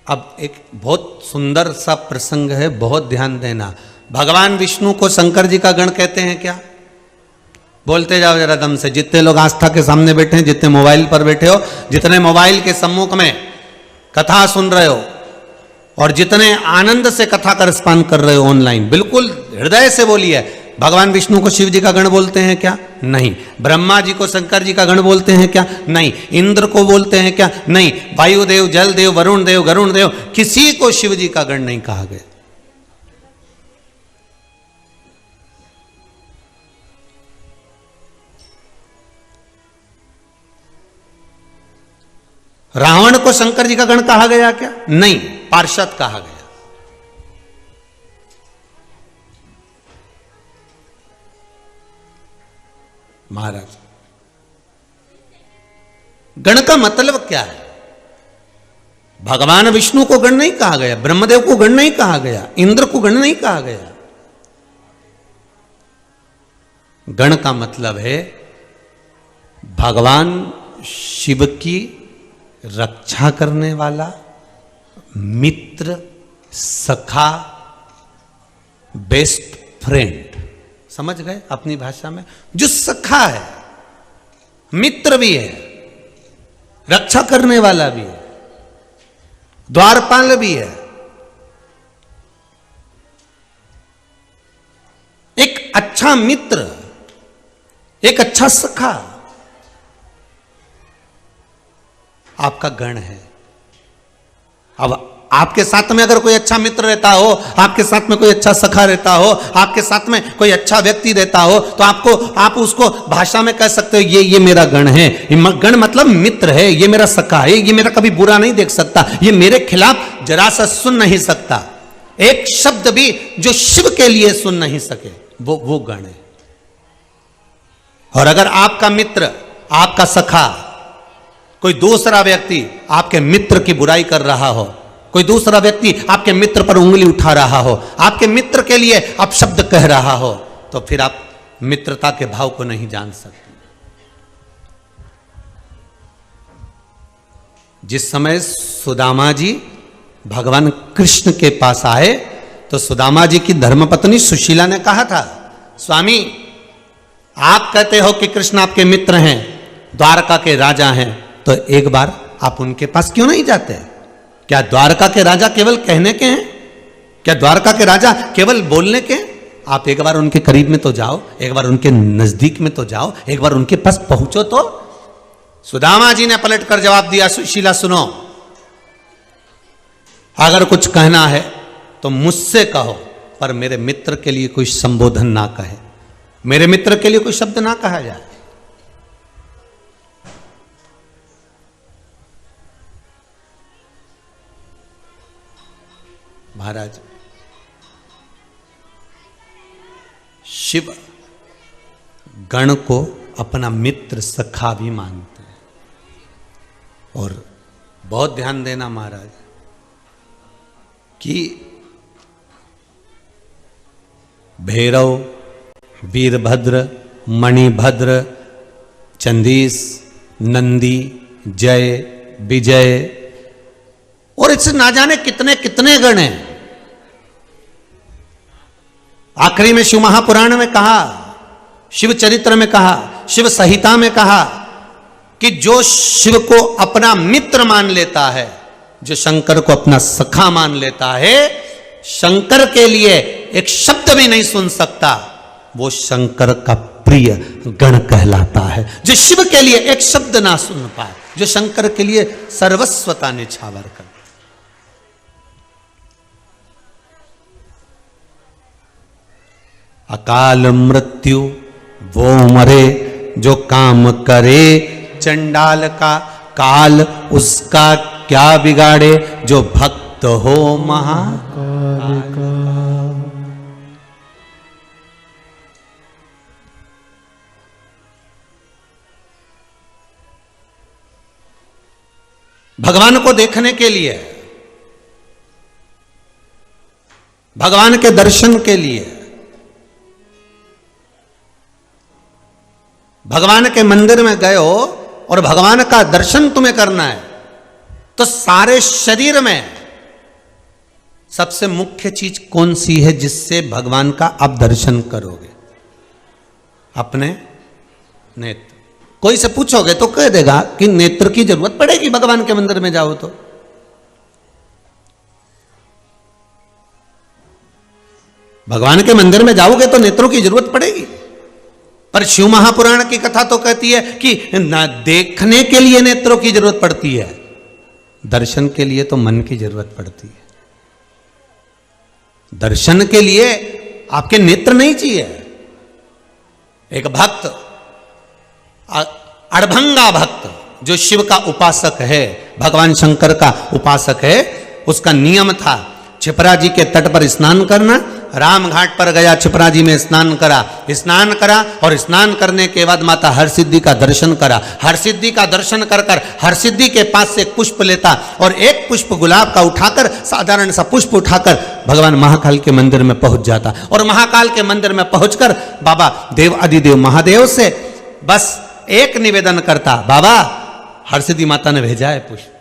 अब एक बहुत सुंदर सा प्रसंग है, बहुत ध्यान देना। भगवान विष्णु को शंकर जी का गण कहते हैं क्या? बोलते जाओ जरा दम से। जितने लोग आस्था के सामने बैठे हैं, जितने मोबाइल पर बैठे हो, जितने मोबाइल के सम्मुख में कथा सुन रहे हो और जितने आनंद से कथा का रसपान कर रहे हो ऑनलाइन, बिल्कुल हृदय से बोलिए, भगवान विष्णु को शिव जी का गण बोलते हैं क्या? नहीं। ब्रह्मा जी को शंकर जी का गण बोलते हैं क्या? नहीं। इंद्र को बोलते हैं क्या? नहीं। वायुदेव, जल देव, वरुण देव, गरुण देव, किसी को शिव जी का गण नहीं कहा गया। रावण को शंकर जी का गण कहा गया क्या? नहीं, पार्षद कहा गया। महाराज, गण का मतलब क्या है? भगवान विष्णु को गण नहीं कहा गया, ब्रह्मदेव को गण नहीं कहा गया, इंद्र को गण नहीं कहा गया। गण का मतलब है भगवान शिव की रक्षा करने वाला, मित्र, सखा, बेस्ट फ्रेंड। समझ गए अपनी भाषा में? जो सखा है, मित्र भी है, रक्षा करने वाला भी है, द्वारपाल भी है, एक अच्छा मित्र, एक अच्छा सखा आपका गण है। अब आपके साथ में अगर कोई अच्छा मित्र रहता हो, आपके साथ में कोई अच्छा सखा रहता हो, आपके साथ में कोई अच्छा व्यक्ति रहता हो, तो आप उसको भाषा में कह सकते हो ये मेरा गण है। गण मतलब मित्र है, ये मेरा सखा है, ये मेरा कभी बुरा नहीं देख सकता, ये मेरे खिलाफ जरा सा सुन नहीं सकता, एक शब्द भी जो शिव के लिए सुन नहीं सके, वो गण है। और अगर आपका मित्र, आपका सखा, कोई दूसरा व्यक्ति आपके मित्र की बुराई कर रहा हो, कोई दूसरा व्यक्ति आपके मित्र पर उंगली उठा रहा हो, आपके मित्र के लिए अपशब्द कह रहा हो, तो फिर आप मित्रता के भाव को नहीं जान सकते। जिस समय सुदामा जी भगवान कृष्ण के पास आए, तो सुदामा जी की धर्मपत्नी सुशीला ने कहा था, स्वामी आप कहते हो कि कृष्ण आपके मित्र हैं, द्वारका के राजा हैं, तो एक बार आप उनके पास क्यों नहीं जाते? क्या द्वारका के राजा केवल कहने के हैं? क्या द्वारका के राजा केवल बोलने के हैं? आप एक बार उनके करीब में तो जाओ, एक बार उनके नजदीक में तो जाओ, एक बार उनके पास पहुंचो तो। सुदामा जी ने पलटकर जवाब दिया, सुशीला सुनो, अगर कुछ कहना है तो मुझसे कहो, पर मेरे मित्र के लिए कोई संबोधन ना कहे, मेरे मित्र के लिए कोई शब्द ना कहा जाए। महाराज, शिव गण को अपना मित्र सखा भी मानते हैं। और बहुत ध्यान देना महाराज कि भैरव, वीरभद्र, मणिभद्र, चंदीस, नंदी, जय, विजय और इससे ना जाने कितने कितने गण हैं। आखिरी में शिव महापुराण में कहा, शिव चरित्र में कहा, शिव संहिता में कहा कि जो शिव को अपना मित्र मान लेता है, जो शंकर को अपना सखा मान लेता है, शंकर के लिए एक शब्द भी नहीं सुन सकता, वो शंकर का प्रिय गण कहलाता है। जो शिव के लिए एक शब्द ना सुन पाए, जो शंकर के लिए सर्वस्वता निछावर कर। अकाल मृत्यु वो मरे, जो काम करे चंडाल का, काल उसका क्या बिगाड़े, जो भक्त हो महाकाल का। भगवान को देखने के लिए, भगवान के दर्शन के लिए, भगवान के मंदिर में गए हो और भगवान का दर्शन तुम्हें करना है, तो सारे शरीर में सबसे मुख्य चीज कौन सी है जिससे भगवान का आप दर्शन करोगे? अपने नेत्र। कोई से पूछोगे तो कह देगा कि नेत्र की जरूरत पड़ेगी भगवान के मंदिर में जाओ तो। भगवान के मंदिर में जाओगे तो नेत्रों की जरूरत पड़ेगी। पर शिव महापुराण की कथा तो कहती है कि ना देखने के लिए नेत्रों की जरूरत पड़ती है, दर्शन के लिए तो मन की जरूरत पड़ती है। दर्शन के लिए आपके नेत्र नहीं चाहिए। एक भक्त, अड़भंगा भक्त जो शिव का उपासक है, भगवान शंकर का उपासक है, उसका नियम था छिपरा जी के तट पर स्नान करना। राम घाट पर गया, छिपरा जी में स्नान करा और स्नान करने के बाद माता हरसिद्धि का दर्शन करा। हरसिद्धि का दर्शन कर हरसिद्धि के पास से एक पुष्प लेता और एक पुष्प गुलाब का उठाकर, साधारण सा पुष्प उठाकर भगवान महाकाल के मंदिर में पहुंच जाता और महाकाल के मंदिर में पहुंचकर बाबा देव अधिदेव महादेव से बस एक निवेदन करता, बाबा हरसिद्धि माता ने भेजा है पुष्प।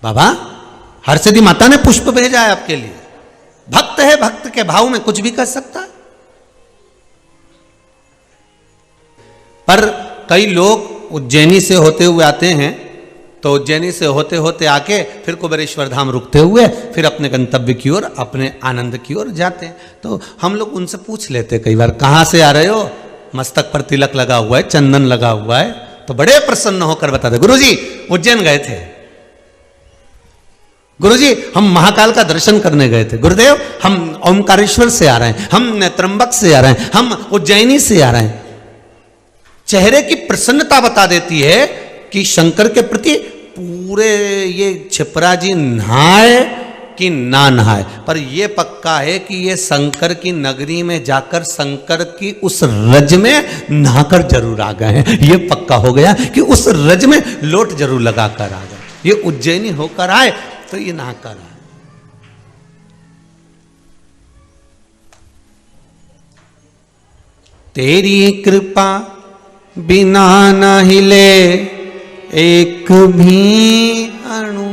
बाबा हरसिद्धि माता ने पुष्प भेजा है आपके लिए। भक्त है, भक्त के भाव में कुछ भी कर सकता है। पर कई लोग उज्जैनी से होते हुए आते हैं, तो उज्जैनी से होते होते आके फिर कुबेरेश्वर धाम रुकते हुए फिर अपने गंतव्य की ओर, अपने आनंद की ओर जाते हैं। तो हम लोग उनसे पूछ लेते कई बार, कहां से आ रहे हो? मस्तक पर तिलक लगा हुआ है, चंदन लगा हुआ है। तो बड़े प्रसन्न होकर बताते, गुरुजी उज्जैन गए थे, गुरुजी हम महाकाल का दर्शन करने गए थे, गुरुदेव हम ओमकारेश्वर से आ रहे हैं, हम त्र्यंबक से आ रहे हैं, हम उज्जैनी से आ रहे हैं। चेहरे की प्रसन्नता बता देती है कि शंकर के प्रति पूरे ये छिपरा जी नहाए कि ना नहाए, पर ये पक्का है कि ये शंकर की नगरी में जाकर शंकर की उस रज में नहाकर जरूर आ गए हैं। ये पक्का हो गया कि उस रज में लोट जरूर लगाकर आ गए। ये उज्जैनी होकर आए तो ये नहाकर आए। तेरी कृपा बिना न हिले एक भी अणु,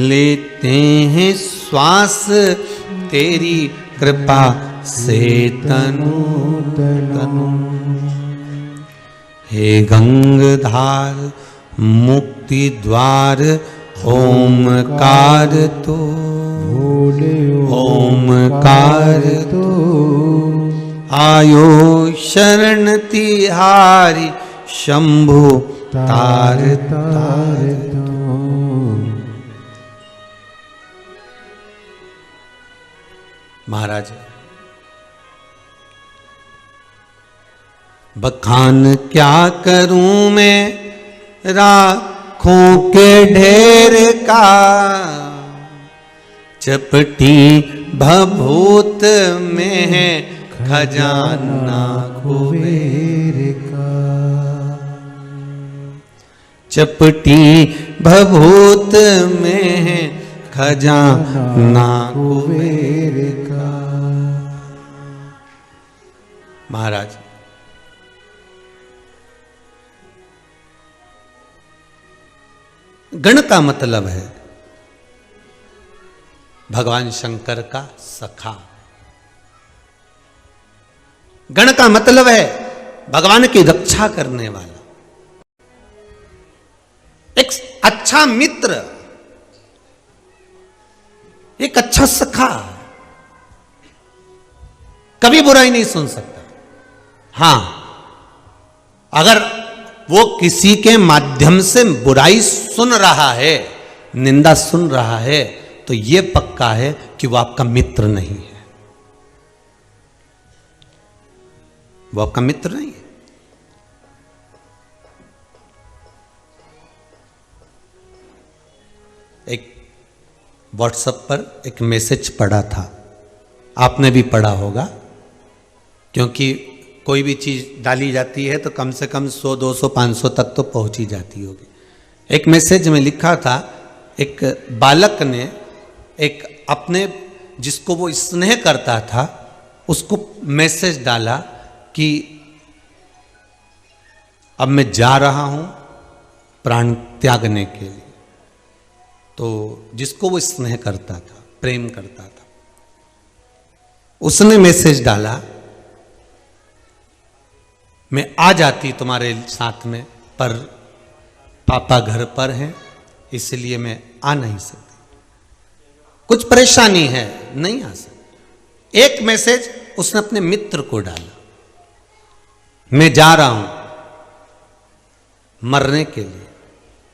लेते हैं श्वास तेरी कृपा से तनु तनु। हे गंगाधार मुक्ति द्वार ओमकार तो, ओमकार तो आयो शरण तिहारी शंभु तार तार तो। महाराज बखान क्या करूं मैं राखों के ढेर का, चपटी भभूत में है खजाना कुबेर का। चपटी भभूत में है खजाना कुबेर का। महाराज गण का मतलब है भगवान शंकर का सखा। गण का मतलब है भगवान की रक्षा करने वाला, एक अच्छा मित्र, एक अच्छा सखा। कभी बुराई नहीं सुन सकता। हां, अगर वो किसी के माध्यम से बुराई सुन रहा है, निंदा सुन रहा है, तो यह पक्का है कि वो आपका मित्र नहीं है। वो आपका मित्र नहीं है। एक व्हाट्सएप पर एक मैसेज पढ़ा था, आपने भी पढ़ा होगा, क्योंकि कोई भी चीज़ डाली जाती है तो कम से कम 100, 200, 500 तक तो पहुंच ही जाती होगी। एक मैसेज में लिखा था, एक बालक ने एक अपने जिसको वो स्नेह करता था उसको मैसेज डाला कि अब मैं जा रहा हूं प्राण त्यागने के लिए। तो जिसको वो स्नेह करता था, प्रेम करता था, उसने मैसेज डाला, मैं आ जाती तुम्हारे साथ में, पर पापा घर पर हैं इसलिए मैं आ नहीं सकती, कुछ परेशानी है, नहीं आ सकती। एक मैसेज उसने अपने मित्र को डाला, मैं जा रहा हूं मरने के लिए।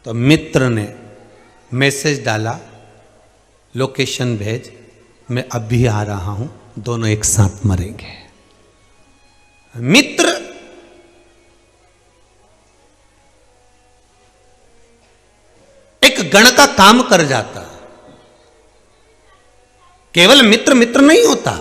तो मित्र ने मैसेज डाला, लोकेशन भेज, मैं अभी आ रहा हूं, दोनों एक साथ मरेंगे। मित्र एक गण का काम कर जाता है। केवल मित्र मित्र नहीं होता।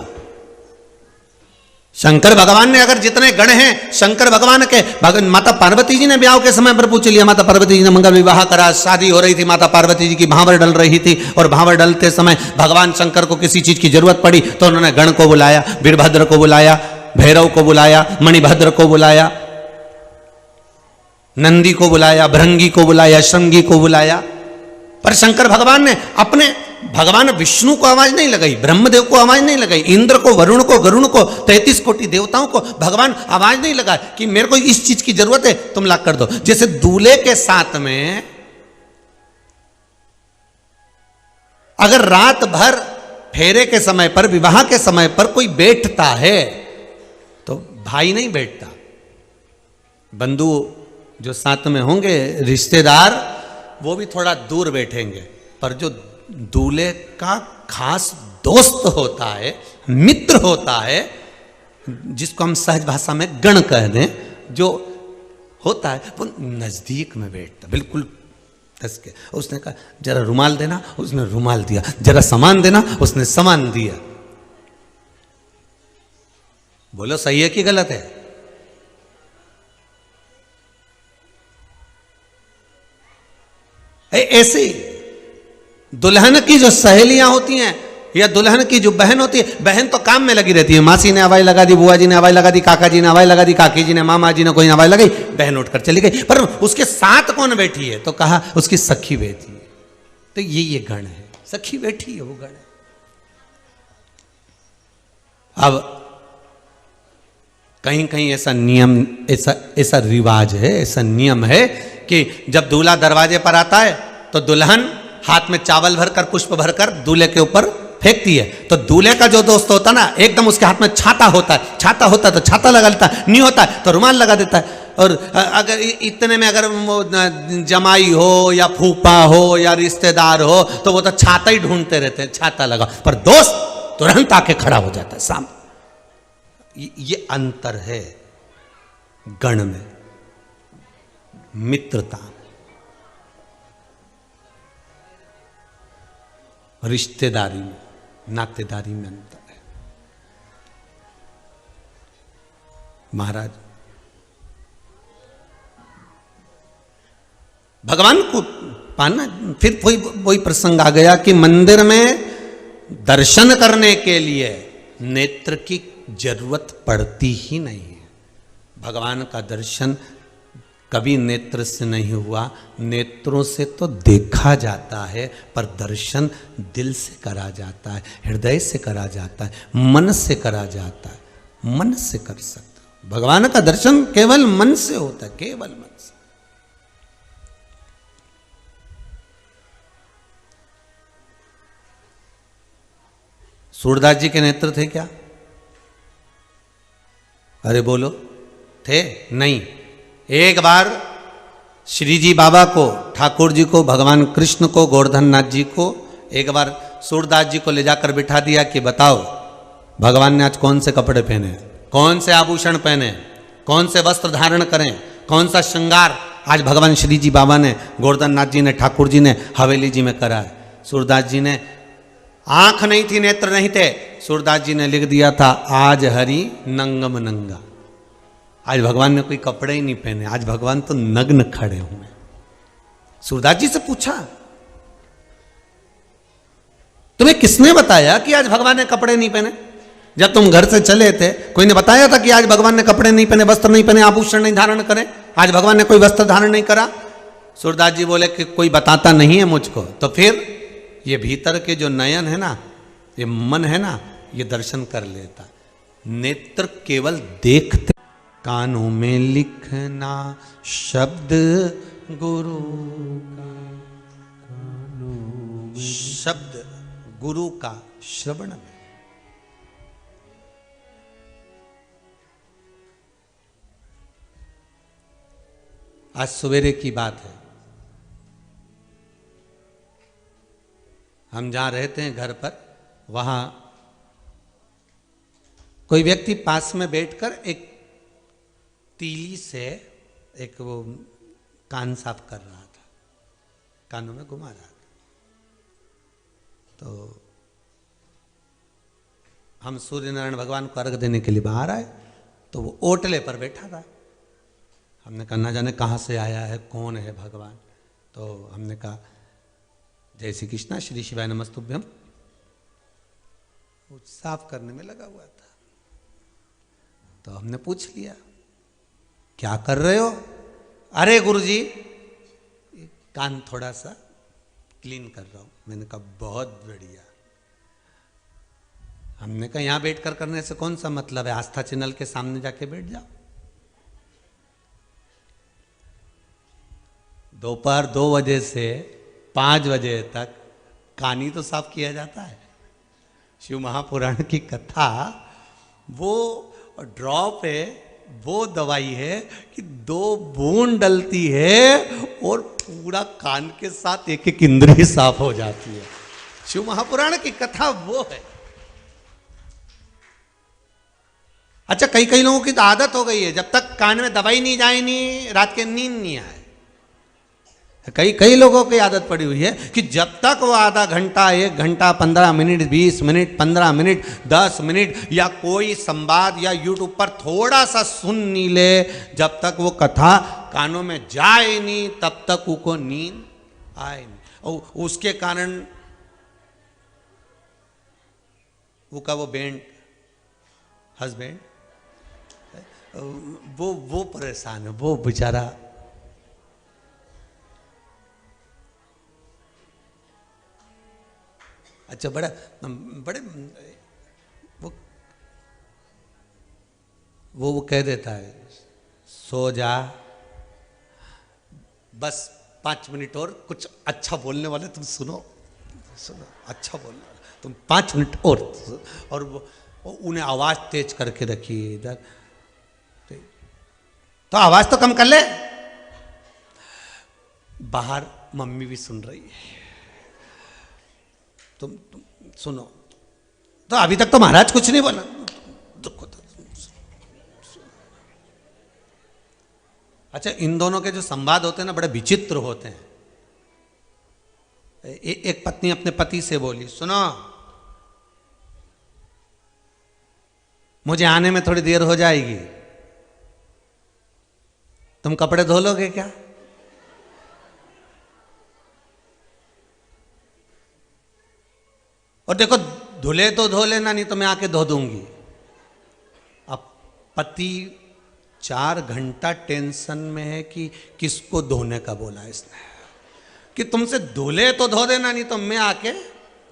शंकर भगवान ने अगर जितने गण हैं, शंकर भगवान के माता पार्वती जी ने ब्याह के समय पर पूछ लिया, माता पार्वती जी ने मंगल विवाह करा, शादी हो रही थी, माता पार्वती जी की भांवर डल रही थी, और भांवर डलते समय भगवान शंकर को किसी चीज की जरूरत पड़ी तो उन्होंने गण को बुलाया, वीरभद्र को बुलाया, भैरव को बुलाया, मणिभद्र को बुलाया, नंदी को बुलाया, भृंगी को बुलाया, श्रृंगी को बुलाया। पर शंकर भगवान ने अपने, भगवान विष्णु को आवाज नहीं लगाई, ब्रह्मदेव को आवाज नहीं लगाई, इंद्र को, वरुण को, गरुण को, 33 कोटि देवताओं को भगवान आवाज नहीं लगा कि मेरे को इस चीज की जरूरत है, तुम ला कर दो। जैसे दूल्हे के साथ में अगर रात भर फेरे के समय पर, विवाह के समय पर कोई बैठता है तो भाई नहीं बैठता, बंधु जो साथ में होंगे, रिश्तेदार, वो भी थोड़ा दूर बैठेंगे। पर जो दूल्हे का खास दोस्त होता है, मित्र होता है, जिसको हम सहज भाषा में गण कह दें, जो होता है वो नजदीक में बैठता, बिल्कुल कस के। उसने कहा जरा रुमाल देना, उसने रुमाल दिया, जरा सामान देना, उसने सामान दिया। बोलो सही है कि गलत है? ऐसे दुल्हन की जो सहेलियां होती हैं या दुल्हन की जो बहन होती है, बहन तो काम में लगी रहती है, मासी ने हवाई लगा दी, बुआ जी ने हवाई लगा दी, काका जी ने हवाई लगा दी, काकी जी ने, मामा जी ने, कोई हवाई लगाई, बहन उठकर चली गई। पर उसके साथ कौन बैठी है? तो कहा उसकी सखी बैठी है। तो ये गण है, सखी बैठी है, वो गण है। अब कहीं कहीं ऐसा नियम, ऐसा रिवाज है, ऐसा नियम है कि जब दूल्हा दरवाजे पर आता है तो दुल्हन हाथ में चावल भरकर, पुष्प भरकर दूल्हे के ऊपर फेंकती है। तो दूल्हे का जो दोस्त होता ना, एकदम उसके हाथ में छाता होता है, छाता होता है तो छाता लगा लेता है, नहीं होता है तो रुमाल लगा देता है। और अगर इतने में अगर वो जमाई हो या फूफा हो या रिश्तेदार हो तो वो तो छाता ही ढूंढते रहते हैं, छाता लगा। पर दोस्त तुरंत आके खड़ा हो जाता है सामने। ये अंतर है गण में, मित्रता, रिश्तेदारी में, नातेदारी में अंतर है। महाराज भगवान को पाना, फिर वही प्रसंग आ गया कि मंदिर में दर्शन करने के लिए नेत्र की जरूरत पड़ती ही नहीं है। भगवान का दर्शन कभी नेत्र से नहीं हुआ, नेत्रों से तो देखा जाता है, पर दर्शन दिल से करा जाता है, हृदय से करा जाता है, मन से करा जाता है, मन से कर सकता। भगवान का दर्शन केवल मन से होता है, केवल मन से। सूरदास जी के नेत्र थे क्या? अरे बोलो, थे? नहीं। एक बार श्री जी बाबा को, ठाकुर जी को, भगवान कृष्ण को, गोवर्धन नाथ जी को एक बार सूरदास जी को ले जाकर बिठा दिया कि बताओ भगवान ने आज कौन से कपड़े पहने, कौन से आभूषण पहने, कौन से वस्त्र धारण करें, कौन सा श्रृंगार आज भगवान श्री जी बाबा ने, गोवर्धन नाथ जी ने, ठाकुर जी ने हवेली जी में करा है। सूरदास जी ने, आंख नहीं थी, नेत्र नहीं थे, सूरदास जी ने लिख दिया था आज हरि नंगम नंगा। आज भगवान ने कोई कपड़े ही नहीं पहने, आज भगवान तो नग्न खड़े हुए। सूरदास जी से पूछा तुम्हें किसने बताया कि आज भगवान ने कपड़े नहीं पहने? जब तुम घर से चले थे कोई ने बताया था कि आज भगवान ने कपड़े नहीं पहने, वस्त्र नहीं पहने, आभूषण नहीं धारण करें? आज भगवान ने कोई वस्त्र धारण नहीं करा। सूरदास जी बोले कि कोई बताता नहीं है मुझको। तो फिर ये भीतर के जो नयन है ना, ये मन है ना, ये दर्शन कर लेता। नेत्र केवल देखते, कानों में लिखना शब्द गुरु का, शब्द गुरु का श्रवण में। आज सवेरे की बात है, हम जहां रहते हैं घर पर, वहां कोई व्यक्ति पास में बैठकर एक तीली से एक वो कान साफ कर रहा था, कानों में घुमा रहा था। तो हम सूर्य नारायण भगवान को अर्घ देने के लिए बाहर आए, तो वो ओटले पर बैठा था। हमने कहा ना जाने कहाँ से आया है, कौन है भगवान। तो हमने कहा जय श्री कृष्णा, श्री शिवाय नमस्तुभ्यम। वो साफ करने में लगा हुआ था। तो हमने पूछ लिया क्या कर रहे हो? अरे गुरुजी कान थोड़ा सा क्लीन कर रहा हूं। मैंने कहा बहुत बढ़िया। हमने कहा यहां बैठकर करने से कौन सा मतलब है, आस्था चैनल के सामने जाके बैठ जाओ। दोपहर 2 बजे से 5 बजे तक कान ही तो साफ किया जाता है। शिव महापुराण की कथा वो ड्रॉप है, वो दवाई है कि 2 बूंद डलती है और पूरा कान के साथ एक एक इंद्रिय साफ हो जाती है। शिव महापुराण की कथा वो है। अच्छा, कई लोगों की तो आदत हो गई है, जब तक कान में दवाई नहीं जाए नहीं रात के नींद नहीं आए। कई लोगों की आदत पड़ी हुई है कि जब तक वो आधा घंटा, 1 घंटा, 15 मिनट, 20 मिनट, 15 मिनट, 10 मिनट या कोई संवाद या यूट्यूब पर थोड़ा सा सुन नहीं ले, जब तक वो कथा कानों में जाए नहीं तब तक उनको नींद आए नहीं। और उसके कारण वो बैंड हस्बैंड वो परेशान है, वो बेचारा। अच्छा, बड़े वो कह देता है सो जा, बस 5 मिनट और, कुछ अच्छा बोलने वाले तुम सुनो, अच्छा बोलने वाले तुम 5 मिनट और वो उन्हें आवाज तेज करके रखिए इधर, तो आवाज तो कम कर ले। बाहर मम्मी भी सुन रही है, तुम सुनो। तो अभी तक तो महाराज कुछ नहीं बोला। अच्छा, इन दोनों के जो संवाद होते हैं ना, बड़े विचित्र होते हैं। एक पत्नी अपने पति से बोली, सुनो मुझे आने में थोड़ी देर हो जाएगी, तुम कपड़े धो लोगे क्या? और देखो धुले तो धो लेना, नहीं तो मैं आके धो दूंगी। अब पति 4 घंटा टेंशन में है कि किसको धोने का बोला इसने, कि तुमसे धुले तो धो देना, नहीं तो मैं आके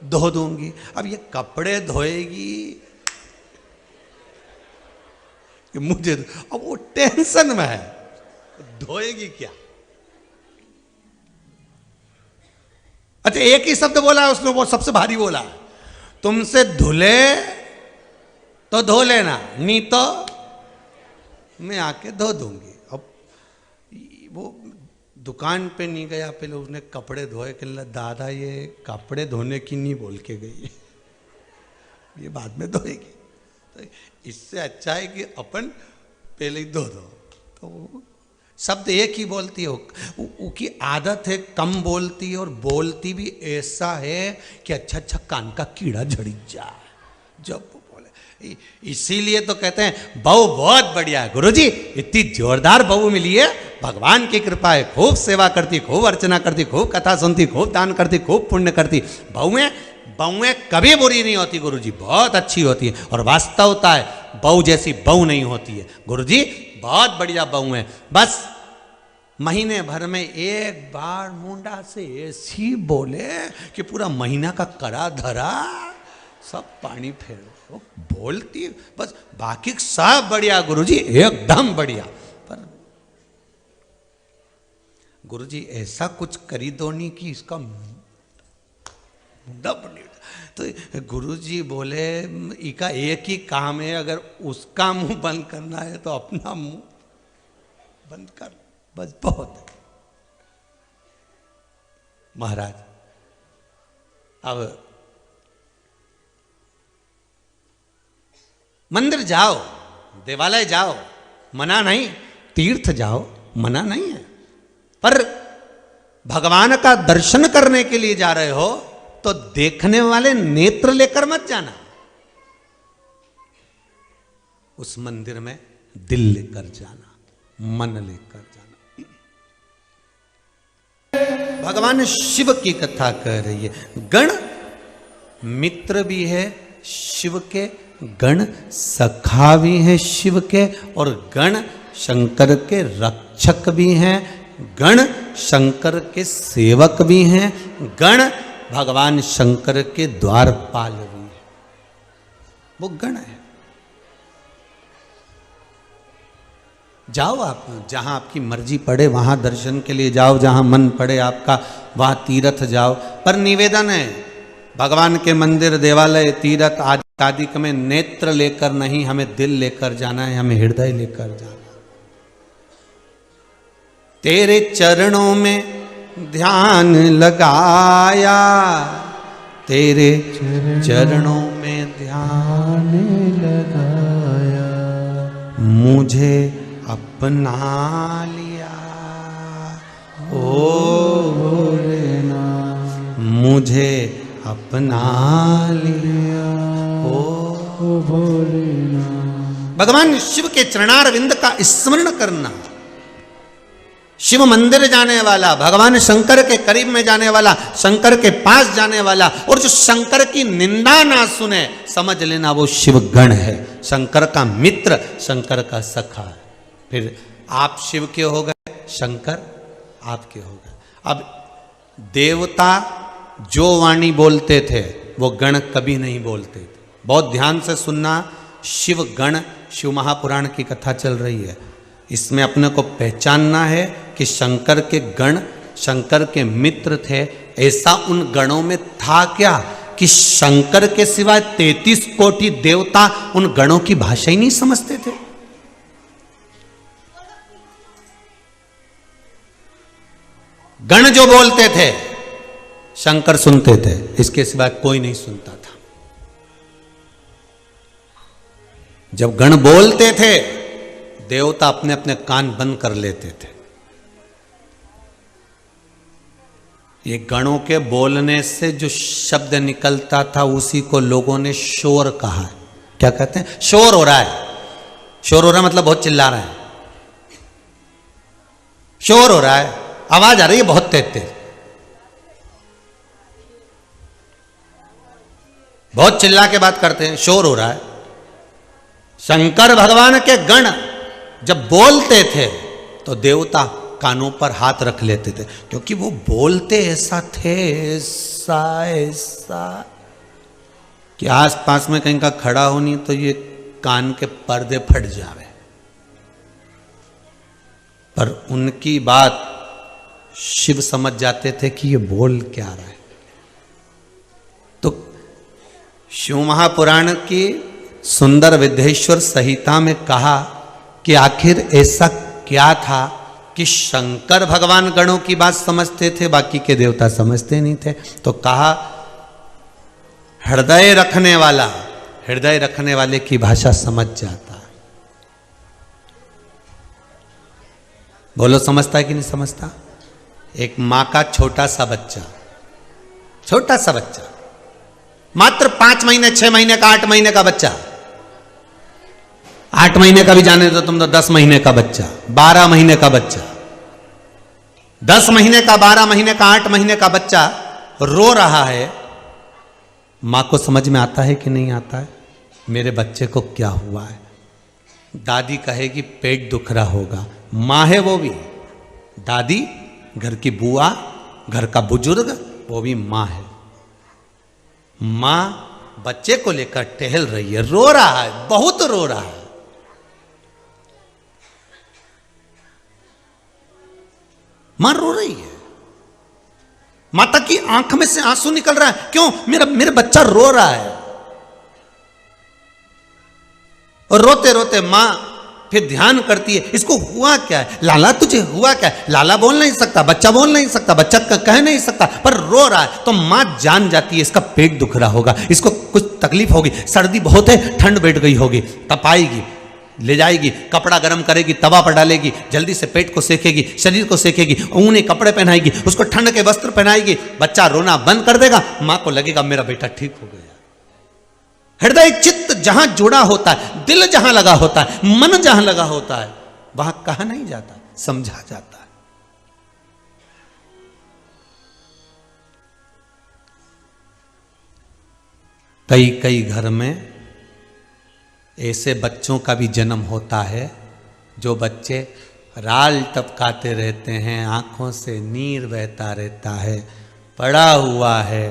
धो दूंगी। अब ये कपड़े धोएगी कि मुझे, अब वो टेंशन में है, धोएगी क्या? अच्छा, एक ही शब्द बोला है उसने, वो सबसे भारी बोला है, तुमसे धुले तो धो लेना, नहीं तो मैं आके धो दूंगी। अब वो दुकान पे नहीं गया, पहले उसने कपड़े धोए, कहने दादा ये कपड़े धोने की नहीं बोल के गई, ये बाद में धोएगी। तो इससे अच्छा है कि अपन पहले ही धो दो। तो शब्द एक ही बोलती है, उसकी आदत है कम बोलती है, और बोलती भी ऐसा है कि अच्छा कान का कीड़ा झड़ी जाए जब वो बोले। इसीलिए तो कहते हैं बहू बहुत बढ़िया है गुरुजी, इतनी जोरदार बहू मिली है, भगवान की कृपा है, खूब सेवा करती, खूब अर्चना करती, खूब कथा सुनती, खूब दान करती, खूब पुण्य करती। बहुएं कभी बुरी नहीं होती गुरुजी, बहुत अच्छी होती है। और वास्तवता है बहू जैसी बहू नहीं होती है गुरुजी, बहुत बढ़िया बहू है। बस महीने भर में एक बार मुंडा से ऐसी बोले कि पूरा महीना का करा धरा सब पानी फेर वो बोलती बस, बाकी सब बढ़िया गुरुजी, एकदम बढ़िया। पर गुरुजी ऐसा कुछ करी दो नहीं कि इसका मुंडा बने। तो गुरुजी बोले इका एक ही काम है, अगर उसका मुंह बंद करना है तो अपना मुंह बंद कर, बस बहुत है। महाराज अब मंदिर जाओ, देवालय जाओ, मना नहीं, तीर्थ जाओ, मना नहीं है, पर भगवान का दर्शन करने के लिए जा रहे हो तो देखने वाले नेत्र लेकर मत जाना, उस मंदिर में दिल लेकर जाना, मन लेकर जाना। भगवान शिव की कथा कह रही है। गण मित्र भी है शिव के, गण सखा भी है शिव के, और गण शंकर के रक्षक भी हैं, गण शंकर के सेवक भी हैं, गण भगवान शंकर के द्वारपाल भी हैं। वो गण है। जाओ आप जहां आपकी मर्जी पड़े वहां दर्शन के लिए जाओ, जहां मन पड़े आपका वहां तीर्थ जाओ, पर निवेदन है भगवान के मंदिर, देवालय, तीर्थ आदि में नेत्र लेकर नहीं, हमें दिल लेकर जाना है, हमें हृदय लेकर जाना। तेरे चरणों में ध्यान लगाया, तेरे चरणों में ध्यान लगाया, मुझे अपना लिया ओ भोलेनाथ, मुझे अपना लिया ओ भोलेनाथ। भगवान शिव के चरणारविंद का स्मरण करना, शिव मंदिर जाने वाला, भगवान शंकर के करीब में जाने वाला, शंकर के पास जाने वाला, और जो शंकर की निंदा ना सुने, समझ लेना वो शिव गण है, शंकर का मित्र, शंकर का सखा है। फिर आप शिव के हो गए, शंकर आपके हो गए। अब देवता जो वाणी बोलते थे वो गण कभी नहीं बोलते थे। बहुत ध्यान से सुनना, शिव गण, शिव महापुराण की कथा चल रही है, इसमें अपने को पहचानना है कि शंकर के गण शंकर के मित्र थे। ऐसा उन गणों में था क्या कि शंकर के सिवाय 33 कोटि देवता उन गणों की भाषा ही नहीं समझते थे। गण जो बोलते थे शंकर सुनते थे, इसके सिवाय कोई नहीं सुनता था। जब गण बोलते थे देवता अपने अपने कान बंद कर लेते थे। ये गणों के बोलने से जो शब्द निकलता था उसी को लोगों ने शोर कहा है। क्या कहते हैं? शोर हो रहा है। शोर हो रहा है मतलब बहुत चिल्ला रहा है, शोर हो रहा है, आवाज आ रही है बहुत तेज तेज, बहुत चिल्ला के बात करते हैं, शोर हो रहा है। शंकर भगवान के गण जब बोलते थे तो देवता कानों पर हाथ रख लेते थे, क्योंकि वो बोलते ऐसा थे, ऐसा ऐसा कि आस पास में कहीं का खड़ा हो नहीं तो ये कान के पर्दे फट जावे। पर उनकी बात शिव समझ जाते थे कि ये बोल क्या रहा है। तो शिव महापुराण की सुंदर विद्येश्वर संहिता में कहा कि आखिर ऐसा क्या था कि शंकर भगवान गणों की बात समझते थे, बाकी के देवता समझते नहीं थे। तो कहा हृदय रखने वाला हृदय रखने वाले की भाषा समझ जाता है। बोलो समझता है कि नहीं समझता? एक मां का छोटा सा बच्चा मात्र 5 महीने 6 महीने का 8 महीने का बच्चा, 8 महीने का भी जाने दो तुम तो 10 महीने का बच्चा, 12 महीने का बच्चा, 10 महीने का, 12 महीने का, 8 महीने का बच्चा रो रहा है। मां को समझ में आता है कि नहीं आता है मेरे बच्चे को क्या हुआ है? दादी कहेगी पेट दुख रहा होगा, मां है वो भी, दादी, घर की बुआ, घर का बुजुर्ग, वो भी माँ है। माँ बच्चे को लेकर टहल रही है, रो रहा है, बहुत रो रहा है। मां रो रही है, माता की आंख में से आंसू निकल रहा है। क्यों? मेरा बच्चा रो रहा है। और रोते रोते मां फिर ध्यान करती है, इसको हुआ क्या है? लाला तुझे हुआ क्या है? लाला बोल नहीं सकता, बच्चा बोल नहीं सकता, बच्चा कह नहीं सकता, पर रो रहा है। तो मां जान जाती है इसका पेट दुख रहा होगा, इसको कुछ तकलीफ होगी, सर्दी बहुत है, ठंड बैठ गई होगी। तब आएगी, ले जाएगी, कपड़ा गर्म करेगी, तवा पर डालेगी, जल्दी से पेट को सेकेगी, शरीर को सेकेगी, ऊनी कपड़े पहनाएगी, उसको ठंड के वस्त्र पहनाएगी। बच्चा रोना बंद कर देगा, मां को लगेगा मेरा बेटा ठीक हो गया। हृदय चित्त जहां जुड़ा होता है, दिल जहां लगा होता है, मन जहां लगा होता है, वहां कहा नहीं जाता, समझा जाता है। कई कई घर में ऐसे बच्चों का भी जन्म होता है जो बच्चे राल टपकाते रहते हैं, आंखों से नीर बहता रहता है, पड़ा हुआ है,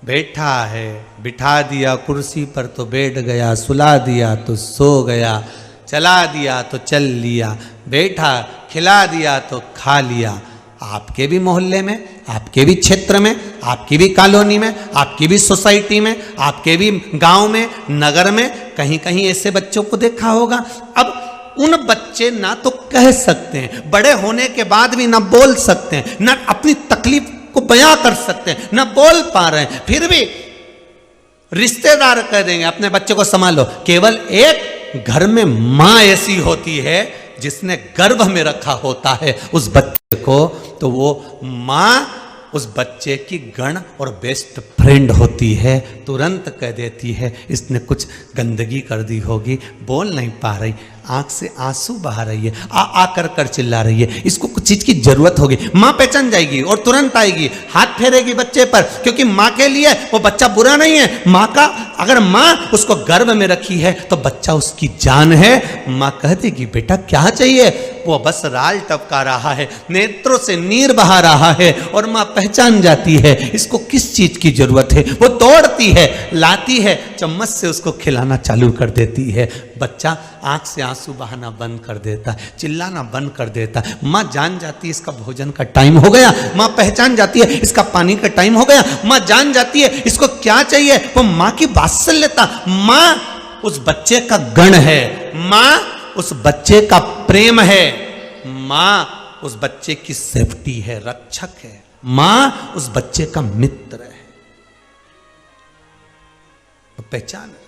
बैठा है, बिठा दिया कुर्सी पर तो बैठ गया, सुला दिया तो सो गया, चला दिया तो चल लिया, बैठा, खिला दिया तो खा लिया। आपके भी मोहल्ले में, आपके भी क्षेत्र में, आपकी भी कॉलोनी में, आपकी भी सोसाइटी में, आपके भी गांव में, नगर में कहीं कहीं ऐसे बच्चों को देखा होगा। अब उन बच्चे ना तो कह सकते हैं, बड़े होने के बाद भी ना बोल सकते हैं, ना अपनी तकलीफ को बयां कर सकते हैं, ना बोल पा रहे हैं, फिर भी रिश्तेदार कह देंगे अपने बच्चे को संभालो। केवल एक घर में मां ऐसी होती है जिसने गर्भ में रखा होता है उस बच्चे को, तो वो मां उस बच्चे की गण और बेस्ट फ्रेंड होती है। तुरंत कह देती है इसने कुछ गंदगी कर दी होगी, बोल नहीं पा रही, आंख से आंसू बहा रही है, आ कर चिल्ला रही है, इसको कुछ चीज की जरूरत होगी। मां पहचान जाएगी और तुरंत आएगी, हाथ फेरेगी बच्चे पर, क्योंकि मां के लिए वो बच्चा बुरा नहीं है। मां का, अगर मां उसको गर्भ में रखी है तो बच्चा उसकी जान है। मां कह देगी बेटा क्या चाहिए, वो बस राल टपका रहा है, नेत्रों से नीर बहा रहा है, और मां पहचान जाती है इसको किस चीज की जरूरत है। वो तोड़ती है, लाती है, चम्मच से उसको खिलाना चालू कर देती है। बच्चा आंख से आंसू बहाना बंद कर देता है, चिल्लाना बंद कर देता है। मां जान जाती है इसका भोजन का टाइम हो गया, मां पहचान जाती है इसका पानी का टाइम हो गया, मां जान जाती है इसको क्या चाहिए। वो मां की वात्सल्यता, मां उस बच्चे का गण है, मां उस बच्चे का प्रेम है, मां उस बच्चे की सेफ्टी है, रक्षक है, मां उस बच्चे का मित्र है। पहचान है।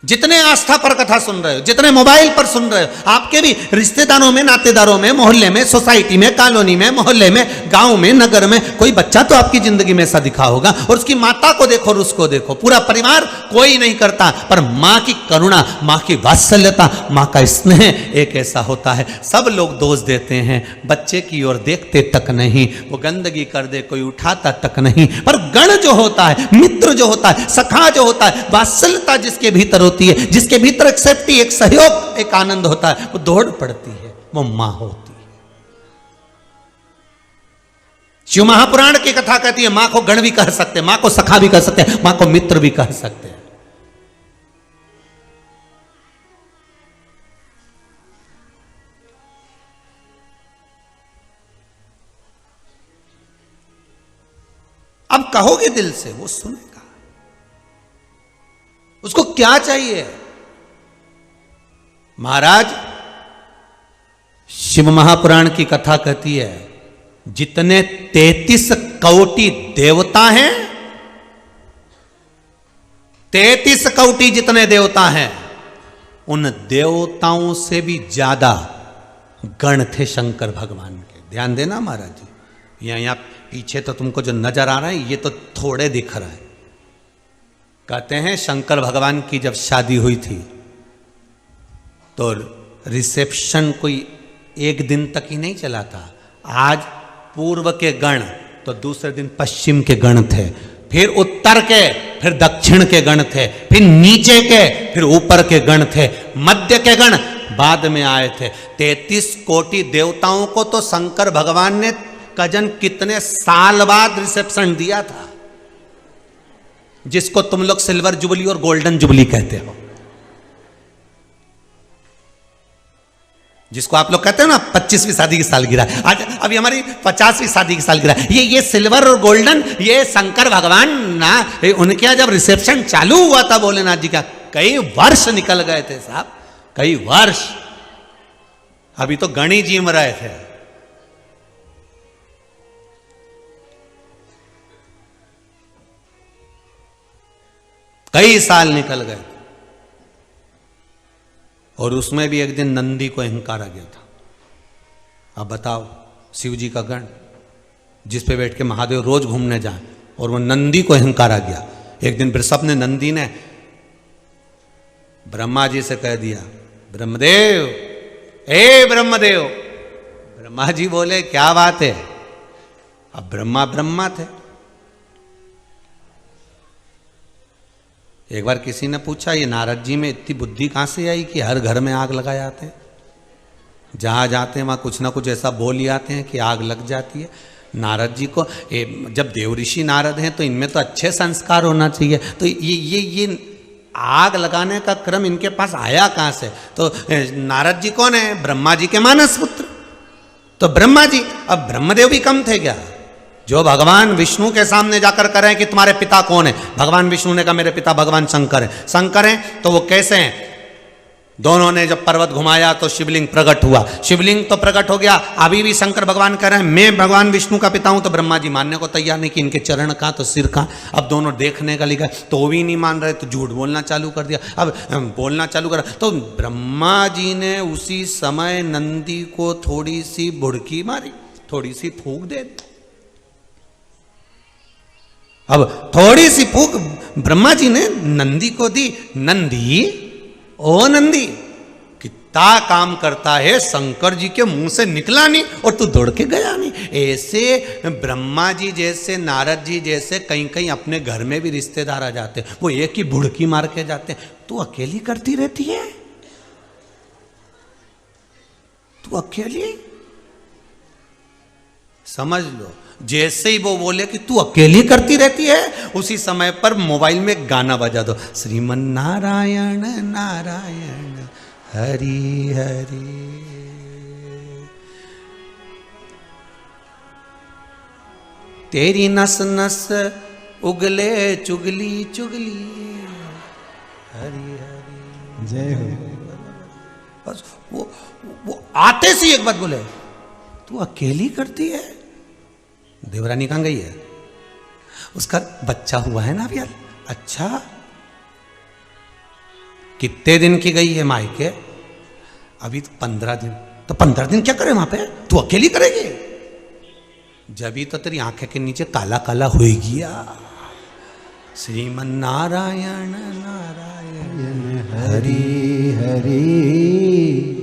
जितने आस्था पर कथा सुन रहे हो, जितने मोबाइल पर सुन रहे हो, आपके भी रिश्तेदारों में, नातेदारों में, मोहल्ले में, सोसाइटी में, कॉलोनी में, मोहल्ले में, गांव में, नगर में कोई बच्चा तो आपकी जिंदगी में ऐसा दिखा होगा। और उसकी माता को देखो और उसको देखो, पूरा परिवार कोई नहीं करता, पर मां की करुणा, मां की वात्सल्यता, मां का स्नेह एक ऐसा होता है। सब लोग दोष देते हैं, बच्चे की ओर देखते तक नहीं, वो गंदगी कर दे कोई उठाता तक नहीं, पर गण जो होता है, मित्र जो होता है, सखा जो होता है, वात्सल्यता जिसके भीतर होती है, जिसके भीतर एक सेफ्टी, एक सहयोग, एक आनंद होता है, वो दौड़ पड़ती है, वो मां होती है। शिव महापुराण की कथा कहती है मां को गण भी कह सकते हैं, मां को सखा भी कह सकते हैं, मां को मित्र भी कह सकते हैं। अब कहोगे दिल से, वो सुनेगा। उसको क्या चाहिए? महाराज, शिव महापुराण की कथा कहती है जितने 33 कोटि देवता हैं, 33 कोटि जितने देवता हैं, उन देवताओं से भी ज्यादा गण थे शंकर भगवान के। ध्यान देना महाराज जी, यहां पीछे तो तुमको जो नजर आ रहा है ये तो थोड़े दिख रहा है। कहते हैं शंकर भगवान की जब शादी हुई थी तो रिसेप्शन कोई एक दिन तक ही नहीं चला था। आज पूर्व के गण तो दूसरे दिन पश्चिम के गण थे, फिर उत्तर के, फिर दक्षिण के गण थे, फिर नीचे के, फिर ऊपर के गण थे, मध्य के गण, बाद में आए थे। 33 कोटि देवताओं को तो शंकर भगवान ने कजन कितने साल बाद रिसेप्शन दिया था, जिसको तुम लोग सिल्वर जुबली और गोल्डन जुबली कहते हो, जिसको आप लोग कहते हो ना 25वीं शादी की सालगिरह। आज अभी हमारी 50वीं शादी की सालगिरह। ये सिल्वर और गोल्डन ये शंकर भगवान ना, उनके यहाँ जब रिसेप्शन चालू हुआ था भोलेनाथ जी का, कई वर्ष निकल गए थे साहब, कई वर्ष। अभी तो गणी जीम रहे थे। कई साल निकल गए और उसमें भी एक दिन नंदी को अहंकार आ गया था। अब बताओ, शिव जी का गण जिस पे बैठ के महादेव रोज घूमने जाए, और वो नंदी को अहंकार आ गया। एक दिन वृषभ ने, नंदी ने ब्रह्मा जी से कह दिया, ब्रह्मदेव, ए ब्रह्मदेव। ब्रह्मा जी बोले क्या बात है? अब ब्रह्मा थे। एक बार किसी ने पूछा, ये नारद जी में इतनी बुद्धि कहां से आई कि हर घर में आग लगा जाते हैं, जहां जाते हैं वहां कुछ ना कुछ ऐसा बोल ही आते हैं कि आग लग जाती है। नारद जी को जब देव ऋषि नारद हैं तो इनमें तो अच्छे संस्कार होना चाहिए, तो ये आग लगाने का क्रम इनके पास आया कहां से? तो नारद जी कौन है? ब्रह्मा जी के मानस पुत्र। तो ब्रह्मा जी, अब ब्रह्मदेव भी कम थे क्या? जो भगवान विष्णु के सामने जाकर करें कि तुम्हारे पिता कौन है, भगवान विष्णु ने कहा मेरे पिता भगवान शंकर है। शंकर हैं तो वो कैसे हैं? दोनों ने जब पर्वत घुमाया तो शिवलिंग प्रकट हुआ, शिवलिंग तो प्रकट हो गया। अभी भी शंकर भगवान कह रहे हैं मैं भगवान विष्णु का पिता हूं, तो ब्रह्मा जी मानने को तैयार नहीं कि इनके चरण कहां तो सिर कहां। अब दोनों देखने का लिखा तो वो भी नहीं मान रहे, तो झूठ बोलना चालू कर दिया। अब बोलना चालू करा तो ब्रह्मा जी ने उसी समय नंदी को थोड़ी सी बुड़की मारी, थोड़ी सी फूंक दे। अब थोड़ी सी फूंक ब्रह्मा जी ने नंदी को दी। नंदी, ओ नंदी, कितना काम करता है, शंकर जी के मुंह से निकला नहीं और तू दौड़ के गया नहीं। ऐसे ब्रह्मा जी जैसे, नारद जी जैसे कहीं कहीं अपने घर में भी रिश्तेदार आ जाते, वो एक ही बुड़की मार के जाते। तू अकेली करती रहती है, तू अकेली। समझ लो, जैसे ही वो बोले कि तू अकेली करती रहती है, उसी समय पर मोबाइल में गाना बजा दो, श्रीमन नारायण नारायण हरि हरि। तेरी नस नस उगले चुगली चुगली हरि हरि जय हो। बस वो आते से एक बात बोले, तू अकेली करती है। देवरानी कहाँ गई है? उसका बच्चा हुआ है ना अभी। अच्छा, कितने दिन की गई है मायके? अभी तो 15 दिन। तो 15 दिन क्या करे वहां पे? तू अकेली करेगी? जब तो तेरी आंखें के नीचे काला काला होएगी। श्रीमन नारायण नारायण हरि हरि।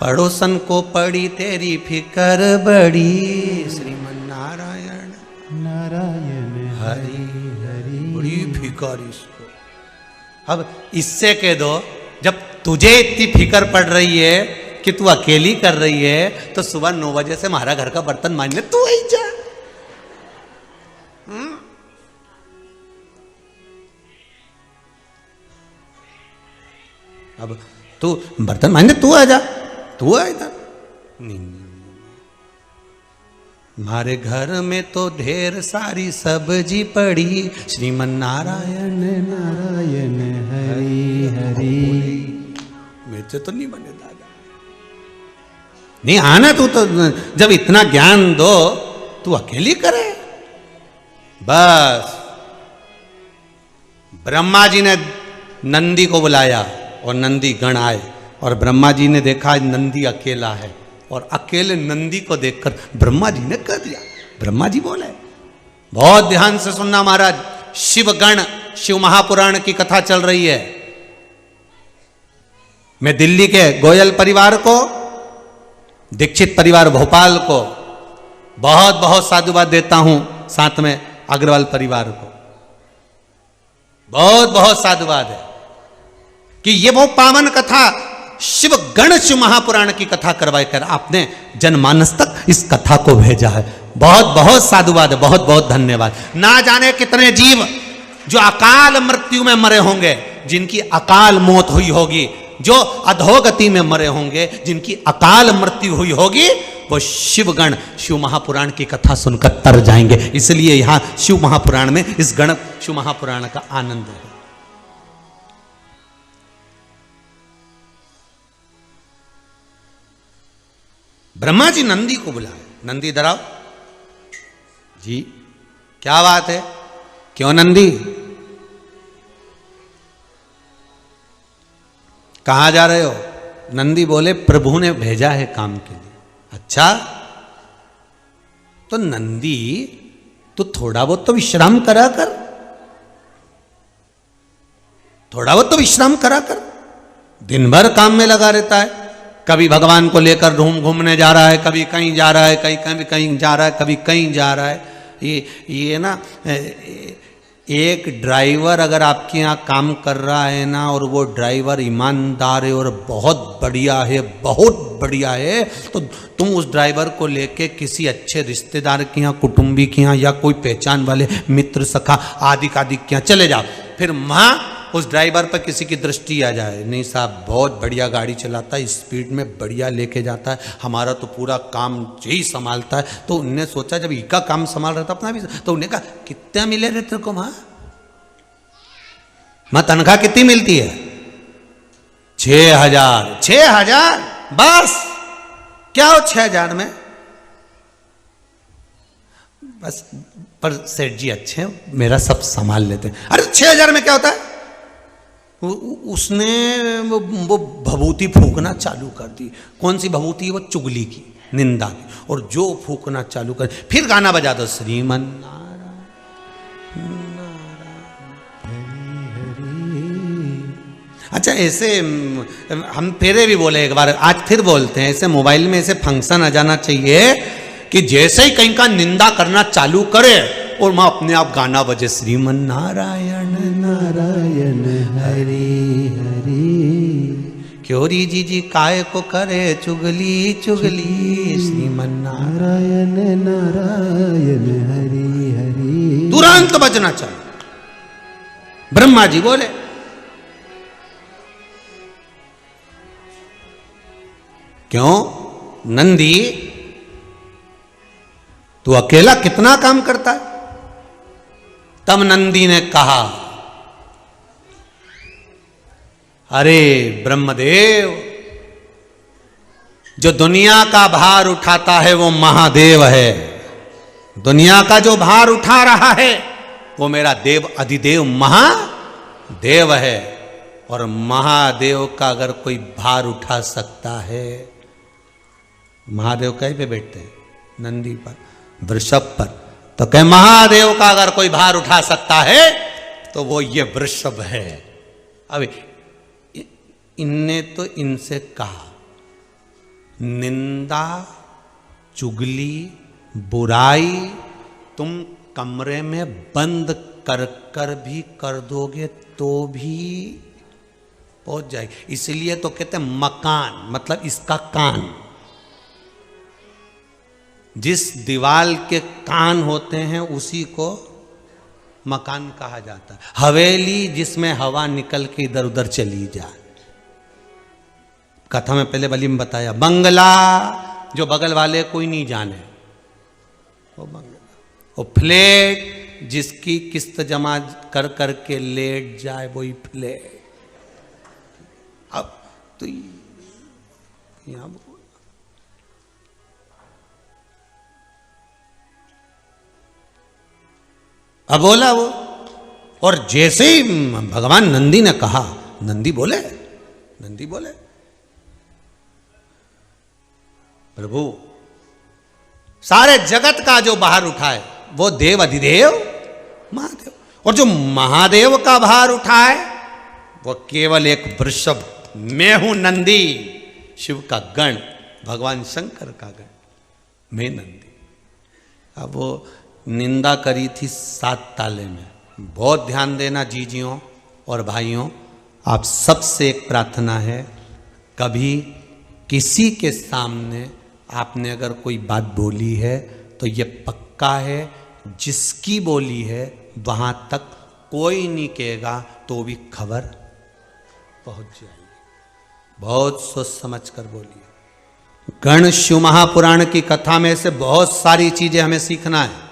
पड़ोसन को पड़ी तेरी फिकर बड़ी, श्रीमन नारायण नारायण हरि हरि। बड़ी फिकर इसको। अब इससे कह दो, जब तुझे इतनी फिकर पड़ रही है कि तू अकेली कर रही है, तो सुबह 9 बजे से हमारा घर का बर्तन मांजने तू ही जा। अब तू बर्तन मांजने तू आ जा, तू आ इधर। हमारे घर में तो ढेर सारी सब्जी पड़ी, श्रीमन नारायण नारायण हरि हरि। मेरे तो नहीं बने दादा, नहीं आना तू तो। जब इतना ज्ञान दो, तू अकेली करे। बस ब्रह्मा जी ने नंदी को बुलाया और नंदी गण आए, और ब्रह्मा जी ने देखा नंदी अकेला है, और अकेले नंदी को देखकर ब्रह्मा जी ने कह दिया। ब्रह्मा जी बोले, बहुत ध्यान से सुनना महाराज, शिवगण, शिव महापुराण की कथा चल रही है। मैं दिल्ली के गोयल परिवार को, दीक्षित परिवार भोपाल को बहुत बहुत साधुवाद देता हूं, साथ में अग्रवाल परिवार को बहुत बहुत साधुवाद है। कि ये वो पावन कथा शिव गण शिव महापुराण की कथा करवाए कर आपने जनमानस तक इस कथा को भेजा है। बहुत बहुत साधुवाद है, बहुत बहुत धन्यवाद। ना जाने कितने जीव जो अकाल मृत्यु में मरे होंगे, जिनकी अकाल मौत हुई होगी, जो अधोगति में मरे होंगे, जिनकी अकाल मृत्यु हुई होगी, वो शिवगण शिव महापुराण की कथा सुनकर तर जाएंगे। इसलिए यहां शिव महापुराण में इस गण शिव महापुराण का आनंद है। ब्रह्मा जी नंदी को बुलाए, नंदी इधर आओ जी, क्या बात है, क्यों नंदी, कहां जा रहे हो? नंदी बोले प्रभु ने भेजा है काम के लिए। अच्छा, तो नंदी तो थोड़ा बहुत तो विश्राम करा कर, थोड़ा बहुत तो विश्राम करा कर। दिन भर काम में लगा रहता है, कभी भगवान को लेकर घूमने जा रहा है, कभी कहीं जा रहा है, कहीं जा रहा है, कभी कहीं जा रहा है। ये ना, एक ड्राइवर अगर आपके यहाँ काम कर रहा है ना, और वो ड्राइवर ईमानदार है और बहुत बढ़िया है, बहुत बढ़िया है, तो तुम उस ड्राइवर को लेके किसी अच्छे रिश्तेदार के यहाँ, कुटुंबी के यहाँ, या कोई पहचान वाले मित्र सखा आदि के यहाँ चले जाओ। फिर वहाँ उस ड्राइवर पर किसी की दृष्टि आ जाए, नहीं साहब बहुत बढ़िया गाड़ी चलाता है, स्पीड में बढ़िया लेके जाता है, हमारा तो पूरा काम यही संभालता है। तो उनने सोचा जब इसका काम संभाल रहा था अपना भी, तो उन्हें कहा कितना मिले रे तेरे को वहां? मां तनख्वाह कितनी मिलती है? 6,000। 6,000 बस? क्या हो 6,000 में? बस पर सेठ जी अच्छे हैं, मेरा सब संभाल लेते हैं। अरे 6,000 में क्या होता है? उसने वो भभूति फूकना चालू कर दी। कौन सी भभूति है? वो चुगली की, निंदा की। और जो फूकना चालू कर, फिर गाना बजा दो, श्रीमन नारायण। अच्छा, ऐसे हम फिर भी बोले एक बार, आज फिर बोलते हैं, ऐसे मोबाइल में ऐसे फंक्शन आ जाना चाहिए कि जैसे ही कहीं का निंदा करना चालू करे और मां अपने आप गाना बजे, श्रीमन नारायण नारायण हरि हरि। क्योरी जी काय को करे चुगली चुगली, श्रीमन नारायण नारायण हरि हरि। तुरंत बजना चाहिए। ब्रह्मा जी बोले क्यों नंदी तू अकेला कितना काम करता है? तब नंदी ने कहा, अरे ब्रह्मदेव, जो दुनिया का भार उठाता है वो महादेव है। दुनिया का जो भार उठा रहा है वो मेरा देव अधिदेव महादेव है। और महादेव का अगर कोई भार उठा सकता है, महादेव कहीं पे बैठते हैं? नंदी पर, वृषभ पर। तो कह महादेव का अगर कोई भार उठा सकता है तो वो ये वृषभ है। अब इनने तो इनसे कहा, निंदा चुगली बुराई तुम कमरे में बंद कर कर भी कर दोगे तो भी पहुंच जाएगी। इसलिए तो कहते हैं मकान, मतलब इसका कान। जिस दीवाल के कान होते हैं उसी को मकान कहा जाता है। हवेली जिसमें हवा निकल के इधर उधर चली जाए। कथा में पहले वाली में बताया, बंगला जो बगल वाले कोई नहीं जाने, वो बंगला। वो फ्लैट जिसकी किस्त जमा कर करके लेट जाए, वही फ्लैट। अब तो यहां अब बोला वो, और जैसे ही भगवान नंदी ने कहा, नंदी बोले प्रभु सारे जगत का जो भार उठाए वो देव अधिदेव महादेव, और जो महादेव का भार उठाए वो केवल एक वृषभ, मैं हूं नंदी, शिव का गण, भगवान शंकर का गण, मैं नंदी। अब वो निंदा करी थी 7 ताले में। बहुत ध्यान देना जीजियों और भाइयों, आप सबसे एक प्रार्थना है, कभी किसी के सामने आपने अगर कोई बात बोली है तो ये पक्का है जिसकी बोली है वहां तक कोई नहीं कहेगा तो भी खबर पहुंच जाएगी। बहुत सोच समझ कर बोलिए। गण शिव महापुराण की कथा में से बहुत सारी चीजें हमें सीखना है।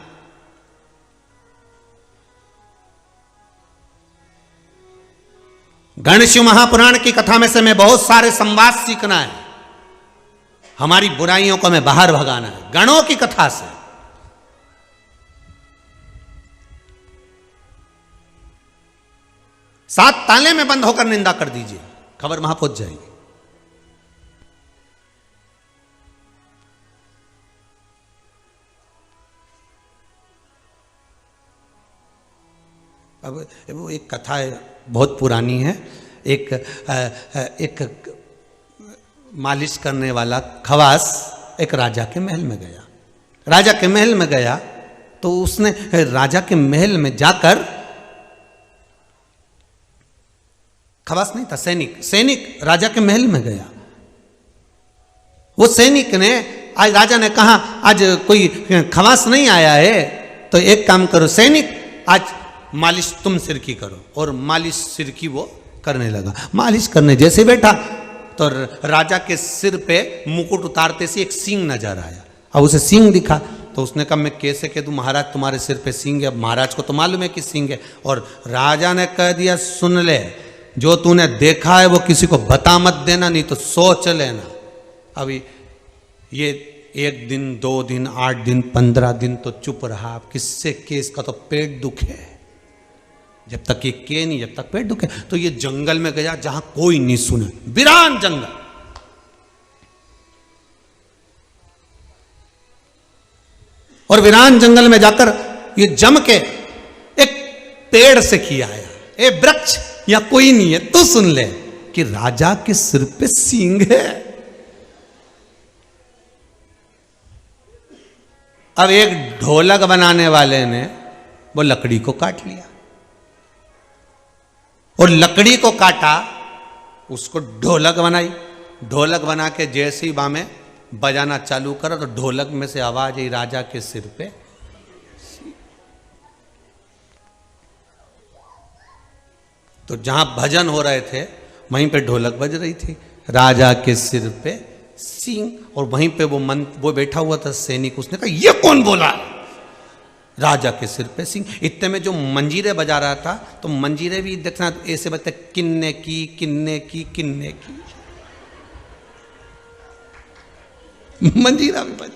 गण शिव महापुराण की कथा में से हमें बहुत सारे संवाद सीखना है। हमारी बुराइयों को हमें बाहर भगाना है गणों की कथा से। सात ताले में बंद होकर निंदा कर दीजिए, खबर वहां पहुंच जाएगी। अब वो एक कथा है, बहुत पुरानी है। एक मालिश करने वाला खवास एक राजा के महल में गया। राजा के महल में गया तो उसने राजा के महल में जाकर, खवास नहीं था, सैनिक राजा के महल में गया। वो सैनिक ने, आज राजा ने कहा आज कोई खवास नहीं आया है तो एक काम करो सैनिक, आज मालिश तुम सिर की करो। और मालिश सिर की वो करने लगा। मालिश करने जैसे बैठा तो राजा के सिर पे मुकुट उतारते से एक सींग नजर आया। अब उसे सींग दिखा तो उसने कहा मैं कैसे कह दूं महाराज तुम्हारे सिर पे सींग है। अब महाराज को तो मालूम है कि सींग है। और राजा ने कह दिया सुन ले, जो तूने देखा है वो किसी को बता मत देना, नहीं तो सोच लेना। अभी ये 1 दिन 2 दिन 8 दिन 15 दिन तो चुप रहा। अब किससे के, इसका तो पेट दुखे। जब तक ये के नहीं, जब तक पेट दुखे। तो ये जंगल में गया जहां कोई नहीं सुने, वीरान जंगल। और वीरान जंगल में जाकर ये जम के एक पेड़ से किया आया, ए वृक्ष या कोई नहीं है तो सुन ले कि राजा के सिर पे सींग है। अब एक ढोलक बनाने वाले ने वो लकड़ी को काट लिया और लकड़ी को काटा, उसको ढोलक बनाई। ढोलक बना के जैसे ही बामें बजाना चालू करा तो ढोलक में से आवाज आई राजा के सिर पे। तो जहां भजन हो रहे थे वहीं पे ढोलक बज रही थी, राजा के सिर पे सींग। और वहीं पे वो बैठा हुआ था सैनिक, उसने कहा ये कौन बोला, राजा के सिर पे सिंह। इतने में जो मंजीरे बजा रहा था तो मंजीरे भी देखना ऐसे बजते, किन्ने की किन्ने की किन्ने की, मंजीरा भी बज।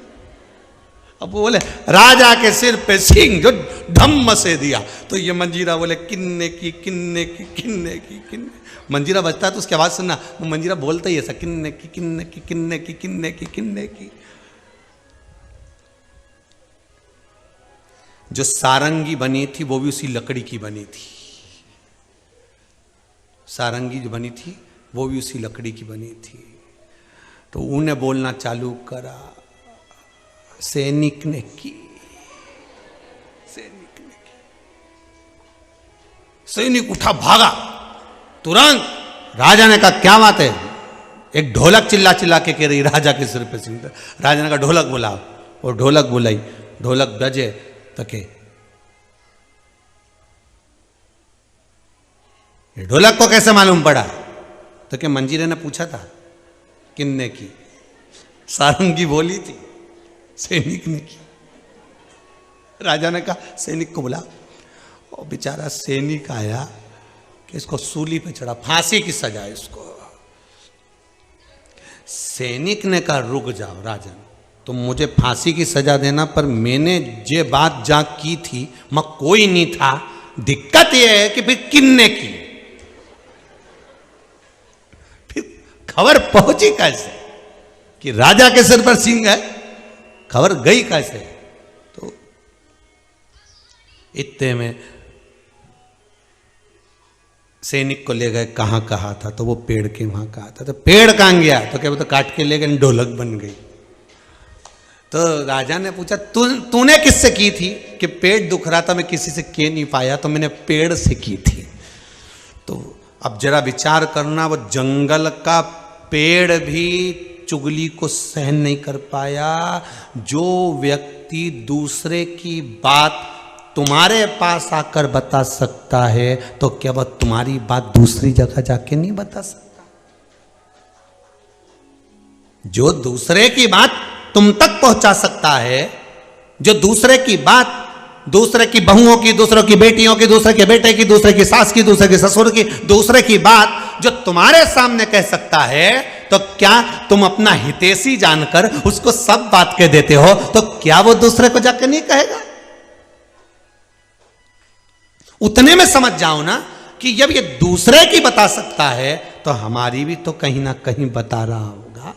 अब वो बोले राजा के सिर पे सिंह, जो धम्म से दिया तो ये मंजीरा बोले किन्ने की किन्ने की किन्ने की किन्ने। मंजीरा बजता है तो उसकी आवाज सुनना, वो मंजीरा बोलता ही ऐसा, किन्ने की किन्ने की किन्ने की किन्ने की किन्ने की। जो सारंगी बनी थी वो भी उसी लकड़ी की बनी थी। सारंगी जो बनी थी वो भी उसी लकड़ी की बनी थी। तो उन्हें बोलना चालू करा, सैनिक ने की, सैनिक ने की। सैनिक उठा भागा तुरंत। राजा ने कहा क्या बात है, एक ढोलक चिल्ला चिल्ला के कह रही राजा के सिर पे सिंह। राजा ने कहा ढोलक बुलाओ, और ढोलक बुलाई। ढोलक बजे तो के ढोलक को कैसे मालूम पड़ा, तो क्या मंजीरे ने पूछा था किन्ने की, सारंगी बोली थी, सैनिक ने की। राजा ने कहा सैनिक को बुला। और बेचारा सैनिक आया कि इसको सूली पे चढ़ा, फांसी की सजा इसको। सैनिक ने कहा रुक जाओ राजन, तुम मुझे फांसी की सजा देना, पर मैंने जे बात जहां की थी मैं कोई नहीं था। दिक्कत यह है कि फिर किन्ने की, फिर खबर पहुंची कैसे कि राजा के सिर पर सिंह है, खबर गई कैसे। तो इतने में सैनिक को ले गए, कहां कहा था, तो वो पेड़ के वहां कहा था। तो पेड़ कहां गया, तो क्या वो तो काट के ले गए, ढोलक बन गई। तो राजा ने पूछा तूने किससे की थी, कि पेट दुख रहा था मैं किसी से कह नहीं पाया तो मैंने पेड़ से की थी। तो अब जरा विचार करना, वो जंगल का पेड़ भी चुगली को सहन नहीं कर पाया। जो व्यक्ति दूसरे की बात तुम्हारे पास आकर बता सकता है, तो क्या वह तुम्हारी बात दूसरी जगह जाके नहीं बता सकता? जो दूसरे की बात तुम तक पहुंचा सकता है, जो दूसरे की बात, दूसरे की बहुओं की, दूसरों की बेटियों की, दूसरे के बेटे की, दूसरे की सास की, दूसरे के ससुर की, दूसरे की बात जो तुम्हारे सामने कह सकता है, तो क्या तुम अपना हितैषी जानकर उसको सब बात कह देते हो? तो क्या वो दूसरे को जाकर नहीं कहेगा? उतने में समझ जाओ ना कि जब ये दूसरे की बता सकता है, तो हमारी भी तो कहीं ना कहीं बता रहा होगा।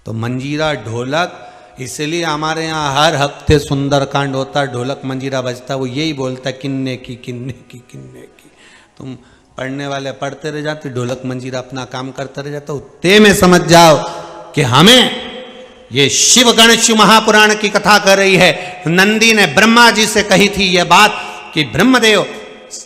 तो मंजीरा ढोलक, इसलिए हमारे यहाँ हर हफ्ते सुंदरकांड होता है, ढोलक मंजीरा बजता, वो यही बोलता है किन्ने की किन्ने की किन्ने की। तुम पढ़ने वाले पढ़ते रह जाते, ढोलक मंजीरा अपना काम करते रह जाते। उतने में समझ जाओ कि हमें ये शिव गणेश महापुराण की कथा कर रही है। नंदी ने ब्रह्मा जी से कही थी यह बात कि ब्रह्मदेव,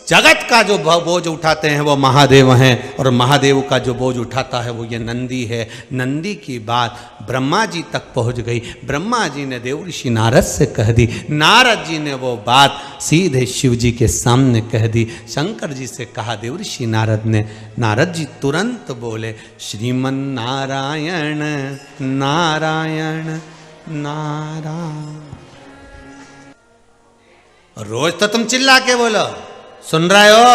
जगत का जो बोझ उठाते हैं वो महादेव हैं, और महादेव का जो बोझ उठाता है वो ये नंदी है। नंदी की बात ब्रह्मा जी तक पहुंच गई। ब्रह्मा जी ने देवर्षि नारद से कह दी, नारद जी ने वो बात सीधे शिव जी के सामने कह दी। शंकर जी से कहा देवर्षि नारद ने, नारद जी तुरंत बोले, श्रीमन नारायण नारायण नारायण। रोज तो तुम चिल्ला के बोलो, सुन रहे हो,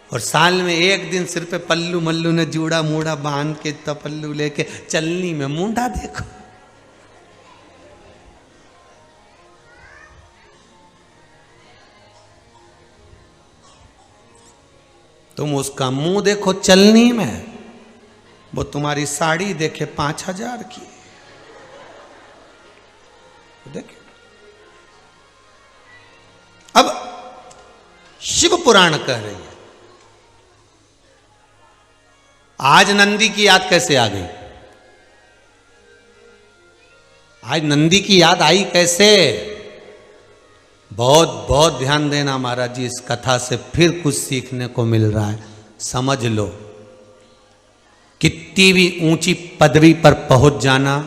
और साल में एक दिन सिर पे पल्लू मल्लू ने जूड़ा मूड़ा बांध के तपल्लू लेके चलनी में मुंडा देखो। तुम उसका मुंह देखो चलनी में, वो तुम्हारी साड़ी देखे 5,000 की। देखे अब शिव पुराण कह रही है, आज नंदी की याद कैसे आ गई? आज नंदी की याद आई कैसे? बहुत बहुत ध्यान देना महाराज जी, इस कथा से फिर कुछ सीखने को मिल रहा है। समझ लो, कितनी भी ऊंची पदवी पर पहुंच जाना,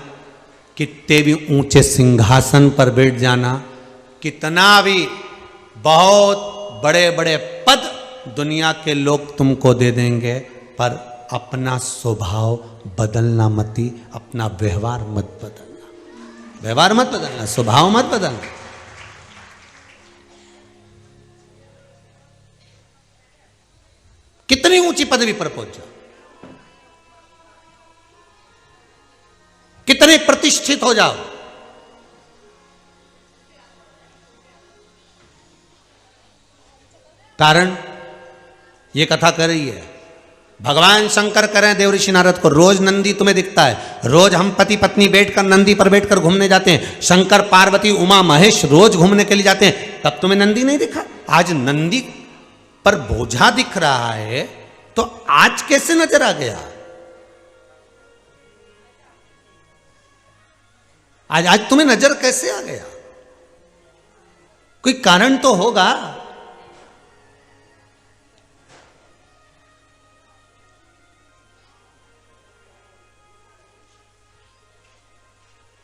कितने भी ऊंचे सिंहासन पर बैठ जाना, कितना भी बहुत बड़े बड़े पद दुनिया के लोग तुमको दे देंगे, पर अपना स्वभाव बदलना मती, अपना व्यवहार मत बदलना। व्यवहार मत बदलना, स्वभाव मत बदलना। कितनी ऊंची पदवी पर पहुंच जाओ, कितने प्रतिष्ठित हो जाओ, कारण ये कथा कर रही है। भगवान शंकर करें देवर्षि नारद को, रोज नंदी तुम्हें दिखता है, रोज हम पति पत्नी बैठकर नंदी पर बैठकर घूमने जाते हैं, शंकर पार्वती उमा महेश रोज घूमने के लिए जाते हैं, तब तुम्हें नंदी नहीं दिखा? आज नंदी पर बोझा दिख रहा है, तो आज कैसे नजर आ गया? आज तुम्हें नजर कैसे आ गया? कोई कारण तो होगा।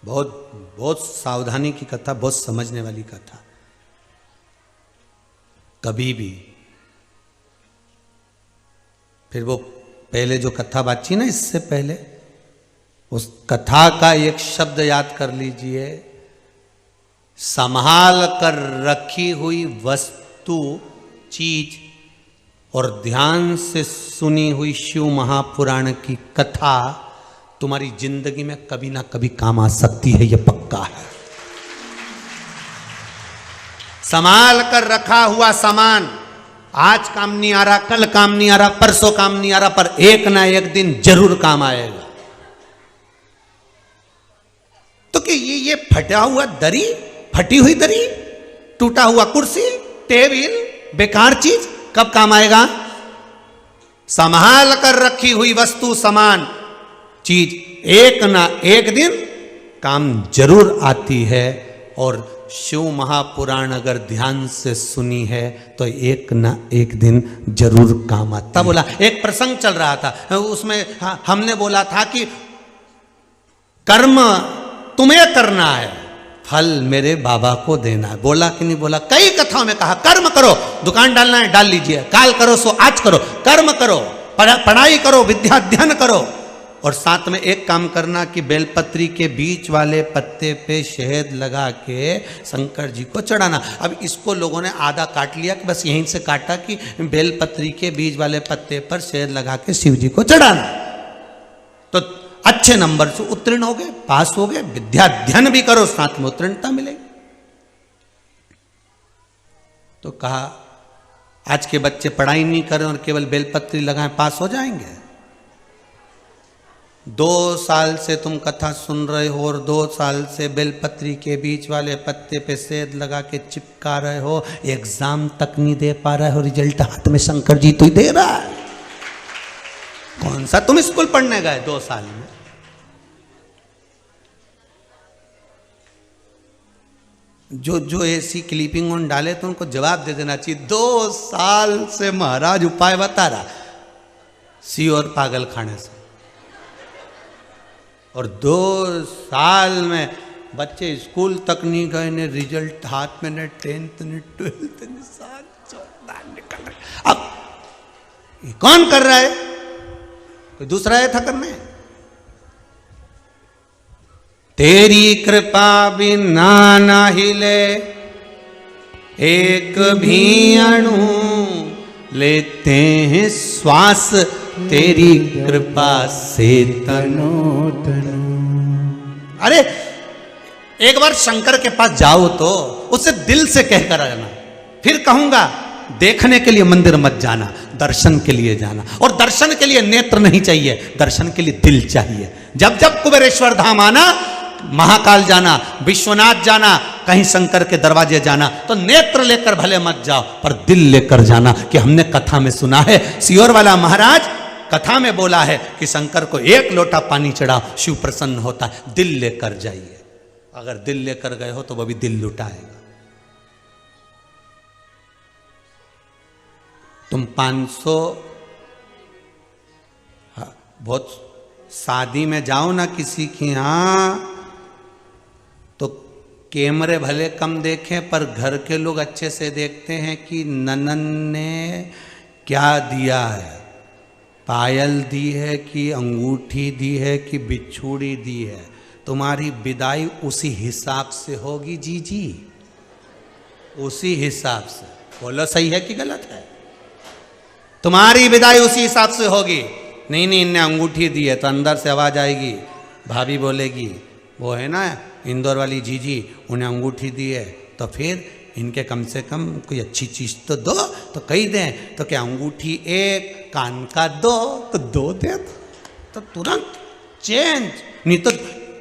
बहुत बहुत सावधानी की कथा, बहुत समझने वाली कथा। कभी भी फिर वो पहले जो कथा बात थी ना, इससे पहले उस कथा का एक शब्द याद कर लीजिए, संभाल कर रखी हुई वस्तु चीज और ध्यान से सुनी हुई शिव महापुराण की कथा तुम्हारी जिंदगी में कभी ना कभी काम आ सकती है, यह पक्का है। संभाल कर रखा हुआ सामान आज काम नहीं आ रहा, कल काम नहीं आ रहा, परसों काम नहीं आ रहा, पर एक ना एक दिन जरूर काम आएगा। तो कि ये फटा हुआ दरी, फटी हुई दरी, टूटा हुआ कुर्सी, टेबल, बेकार चीज कब काम आएगा? संभाल कर रखी हुई वस्तु सामान चीज एक ना एक दिन काम जरूर आती है। और शिव महापुराण अगर ध्यान से सुनी है तो एक ना एक दिन जरूर काम आता। बोला एक प्रसंग चल रहा था, उसमें हमने बोला था कि कर्म तुम्हें करना है, फल मेरे बाबा को देना है। बोला कि नहीं बोला? कई कथाओं में कहा कर्म करो, दुकान डालना है डाल लीजिए, काल करो सो आज करो, कर्म करो, पढ़ाई करो, विद्या अध्ययन करो, और साथ में एक काम करना कि बेलपत्री के बीच वाले पत्ते पे शहद लगा के शंकर जी को चढ़ाना। अब इसको लोगों ने आधा काट लिया कि बस यहीं से काटा कि बेलपत्री के बीच वाले पत्ते पर शहद लगा के शिव जी को चढ़ाना। तो अच्छे नंबर से उत्तीर्ण हो गए, पास हो गए, विद्या अध्ययन भी करो, साथ में उत्तीर्णता मिलेगी। तो कहा आज के बच्चे पढ़ाई नहीं करें और केवल बेलपत्री लगाएं, पास हो जाएंगे? 2 साल से तुम कथा सुन रहे हो और 2 साल से बेलपत्री के बीच वाले पत्ते पे सेद लगा के चिपका रहे हो, एग्जाम तक नहीं दे पा रहे हो, रिजल्ट हाथ में शंकर जी तो ही दे रहा है। कौन सा तुम स्कूल पढ़ने गए 2 साल में? जो ऐसी क्लिपिंग ऑन डाले तो उनको जवाब दे देना चाहिए। 2 साल से महाराज उपाय बता रहा, सी और पागल खाने से, और 2 साल में बच्चे स्कूल तक नहीं गए ने, रिजल्ट हाथ में, ने 10th ने 12th ने 7 निकल रहे। अब ये कौन कर रहा है? कोई दूसरा है था करने? तेरी कृपा बिना ना हिले एक भी अणु, लेते हैं श्वास तेरी कृपा से तनो तनो। अरे एक बार शंकर के पास जाओ तो उससे दिल से कहकर आना। फिर कहूंगा देखने के लिए मंदिर मत जाना, दर्शन के लिए जाना, और दर्शन के लिए नेत्र नहीं चाहिए, दर्शन के लिए दिल चाहिए। जब जब कुबेरेश्वर धाम आना, महाकाल जाना, विश्वनाथ जाना, कहीं शंकर के दरवाजे जाना, तो नेत्र लेकर भले मत जाओ पर दिल लेकर जाना। कि हमने कथा में सुना है, सियोर वाला महाराज कथा में बोला है कि शंकर को 1 लोटा पानी चढ़ाओ, शिव प्रसन्न होता है। दिल लेकर जाइए, अगर दिल लेकर गए हो तो वो भी दिल लुटाएगा। तुम 500 बहुत शादी में जाओ ना किसी के यहाँ, तो कैमरे भले कम देखें पर घर के लोग अच्छे से देखते हैं कि ननन ने क्या दिया है, पायल दी है कि अंगूठी दी है कि बिछुड़ी दी है। तुम्हारी विदाई उसी हिसाब से होगी जी, उसी हिसाब से। बोलो सही है कि गलत है? तुम्हारी विदाई उसी हिसाब से होगी। नहीं इनने अंगूठी दी है तो अंदर से आवाज आएगी, भाभी बोलेगी वो है ना इंदौर वाली जीजी, उन्हें अंगूठी दी है, तो फिर इनके कम से कम कोई अच्छी चीज तो दो। तो कही दें तो क्या अंगूठी 1, कान का 2, तो 2 दे तो तुरंत चेंज। नहीं तो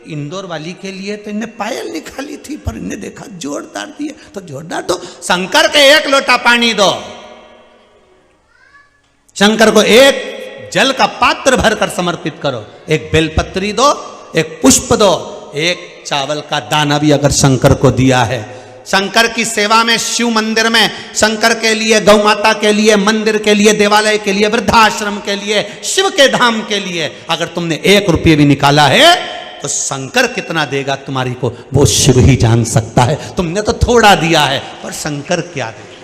इंदौर वाली के लिए तो इन्हें पायल निकाली थी, पर इन्हें देखा जोरदार दिए तो जोरदार दो। शंकर के 1 लोटा पानी दो, शंकर को 1 जल का पात्र भरकर समर्पित करो। 1 बेलपत्री दो, 1 पुष्प दो, 1 चावल का दाना भी अगर शंकर को दिया है। शंकर की सेवा में, शिव मंदिर में, शंकर के लिए, गौ माता के लिए, मंदिर के लिए, देवालय के लिए, वृद्धाश्रम के लिए, शिव के धाम के लिए अगर तुमने 1 रुपये भी निकाला है तो शंकर कितना देगा तुम्हारी को वो शिव ही जान सकता है। तुमने तो थोड़ा दिया है पर शंकर क्या देगा।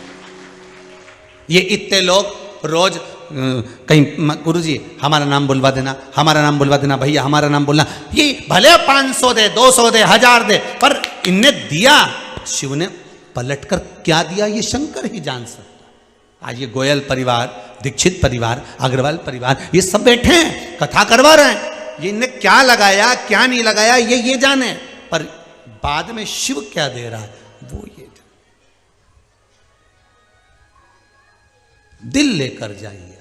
ये इतने लोग रोज कहीं गुरुजी हमारा नाम बुलवा देना, हमारा नाम बुलवा देना, भैया हमारा नाम बोलना। ये भले 500 दे, 200 दे, 1000 दे, पर इनने दिया, शिव ने पलटकर क्या दिया ये शंकर ही जान सकता। आज ये गोयल परिवार, दीक्षित परिवार, अग्रवाल परिवार, ये सब बैठे हैं कथा करवा रहे हैं, ये इनने क्या लगाया क्या नहीं लगाया ये जाने, पर बाद में शिव क्या दे रहा है वो ये दिल लेकर जाइए।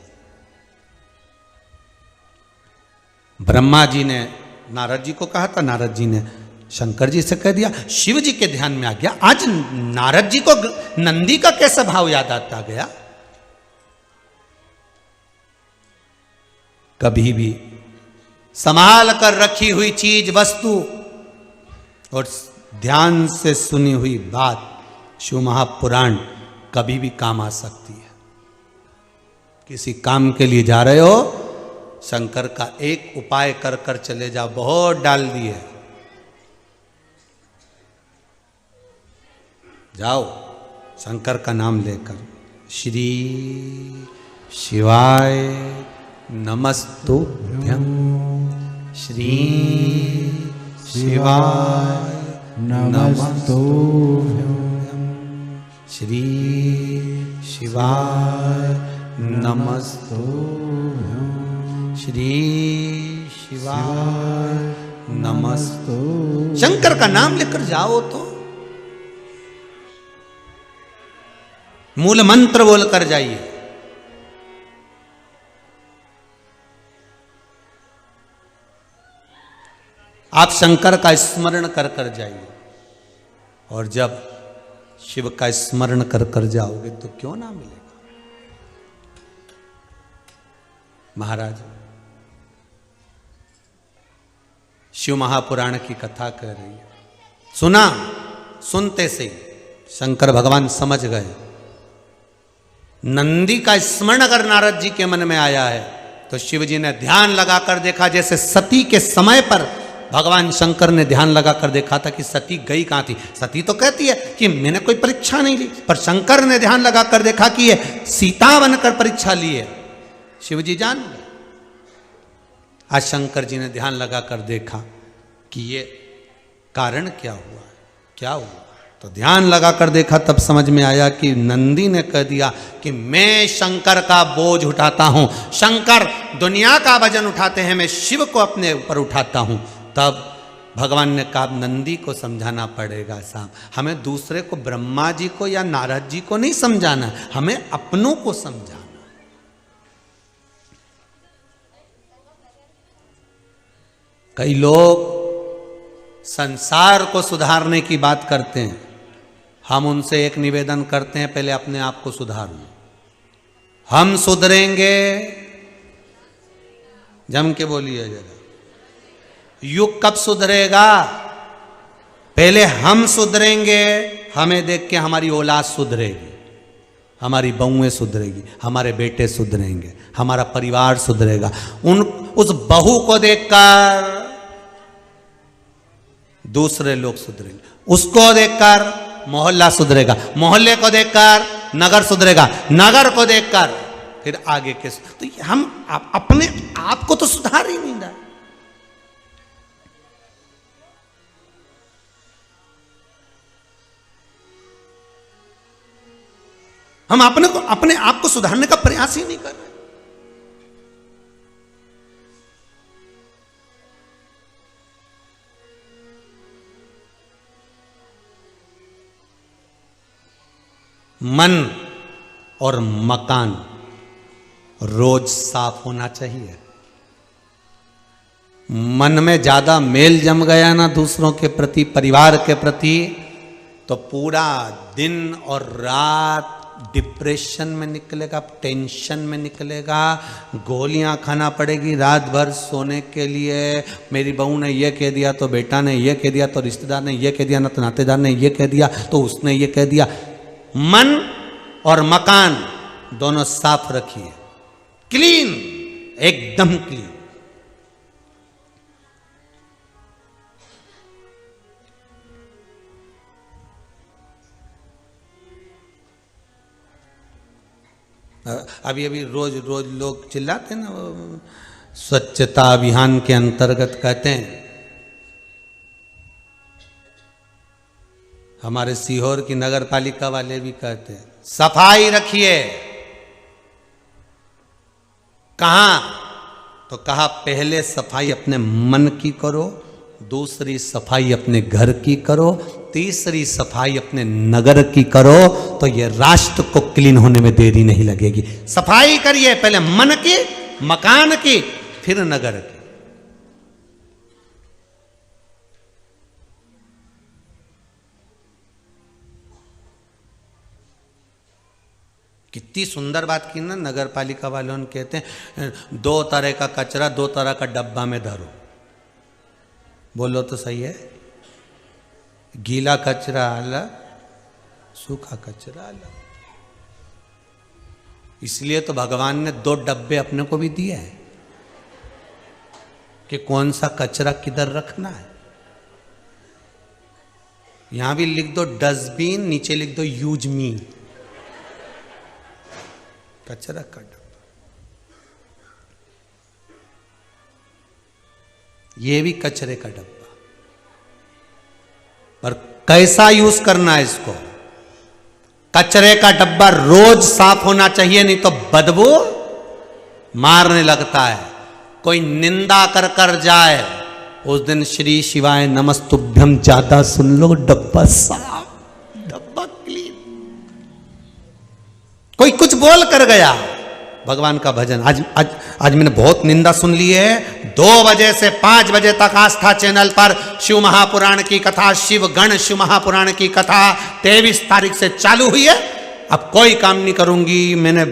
ब्रह्मा जी ने नारद जी को कहा था, नारद जी ने शंकर जी से कह दिया, शिव जी के ध्यान में आ गया। आज नारद जी को नंदी का कैसा भाव याद आता गया। कभी भी संभाल कर रखी हुई चीज, वस्तु और ध्यान से सुनी हुई बात शिव महापुराण कभी भी काम आ सकती है। किसी काम के लिए जा रहे हो, शंकर का एक उपाय कर कर चले जाओ, बहुत डाल दिए, जाओ शंकर का नाम लेकर, श्री शिवाय नमस्तुभ्यं, श्री शिवाय नमस्तुभ्यं, श्री शिवाय नमस्तुभ्यं, श्री शिवाय नमस्तुभ्यं। शंकर का नाम लेकर जाओ तो मूल मंत्र बोल कर जाइए। आप शंकर का स्मरण कर कर जाइए, और जब शिव का स्मरण कर कर जाओगे तो क्यों ना मिलेगा। महाराज शिव महापुराण की कथा कह रही है, सुना, सुनते से शंकर भगवान समझ गए। नंदी का स्मरण अगर नारद जी के मन में आया है तो शिव जी ने ध्यान लगाकर देखा, जैसे सती के समय पर भगवान शंकर ने ध्यान लगाकर देखा था कि सती गई कहां थी। सती तो कहती है कि मैंने कोई परीक्षा नहीं ली, पर शंकर ने ध्यान लगाकर देखा कि ये सीता बनकर परीक्षा ली है। शिव जी जान गए। आज शंकर जी ने ध्यान लगाकर देखा कि ये कारण क्या हुआ, क्या हुआ, तो ध्यान लगाकर देखा, तब समझ में आया कि नंदी ने कह दिया कि मैं शंकर का बोझ उठाता हूं, शंकर दुनिया का वजन उठाते हैं, मैं शिव को अपने ऊपर उठाता हूं। तब भगवान ने कहा नंदी को समझाना पड़ेगा साहब, हमें दूसरे को, ब्रह्मा जी को या नारद जी को नहीं समझाना, हमें अपनों को समझाना। कई लोग संसार को सुधारने की बात करते हैं, हम उनसे एक निवेदन करते हैं, पहले अपने आप को सुधार लो। हम सुधरेंगे, जम के बोलिए जरा, युग कब सुधरेगा? पहले हम सुधरेंगे, हमें देख के हमारी औलाद सुधरेगी, हमारी बहुएं सुधरेगी, हमारे बेटे सुधरेंगे, हमारा परिवार सुधरेगा। उस बहू को देखकर दूसरे लोग सुधरेंगे, उसको देखकर मोहल्ला सुधरेगा, मोहल्ले को देखकर नगर सुधरेगा, नगर को देखकर फिर आगे के। तो हम अपने आप को तो सुधार ही नहीं रहा। हम अपने आप को सुधारने का प्रयास ही नहीं कर रहे। मन और मकान रोज साफ होना चाहिए। मन में ज्यादा मेल जम गया ना दूसरों के प्रति, परिवार के प्रति, तो पूरा दिन और रात डिप्रेशन में निकलेगा, टेंशन में निकलेगा, गोलियां खाना पड़ेगी रात भर सोने के लिए। मेरी बहू ने ये कह दिया तो बेटा ने ये कह दिया तो रिश्तेदार ने ये कह दिया ना तो नातेदार ने ये कह दिया तो उसने ये कह दिया। मन और मकान दोनों साफ रखिए, क्लीन, एकदम क्लीन। अभी रोज रोज लोग चिल्लाते ना, स्वच्छता अभियान के अंतर्गत कहते हैं, हमारे सीहोर की नगर पालिका वाले भी कहते हैं सफाई रखिए। कहां? तो कहा पहले सफाई अपने मन की करो, दूसरी सफाई अपने घर की करो, तीसरी सफाई अपने नगर की करो, तो ये राष्ट्र को क्लीन होने में देरी नहीं लगेगी। सफाई करिए पहले मन की, मकान की, फिर नगर की। कितनी सुंदर बात की ना नगर पालिका वालों ने, कहते हैं 2 तरह का कचरा 2 तरह का डब्बा में धरो। बोलो तो सही है। गीला कचरा अलग, सूखा कचरा अलग। इसलिए तो भगवान ने 2 डब्बे अपने को भी दिए हैं कि कौन सा कचरा किधर रखना है। यहां भी लिख दो डस्टबिन, नीचे लिख दो यूज मी, कचरा का डब्बा। ये भी कचरे का डब्बा, पर कैसा यूज करना है इसको। कचरे का डब्बा रोज साफ होना चाहिए, नहीं तो बदबू मारने लगता है। कोई निंदा कर कर जाए, उस दिन श्री शिवाय नमस्तुभ्यम ज्यादा सुन लो, डब्बा साफ, डब्बा क्लीन। कोई कुछ बोल कर गया, भगवान का भजन। आज मैंने बहुत निंदा सुन ली है। 2 बजे से 5 बजे तक आस्था चैनल पर शिव महापुराण की कथा, शिव गण शिव महापुराण की कथा 23 तारीख से चालू हुई है। अब कोई काम नहीं करूंगी। मैंने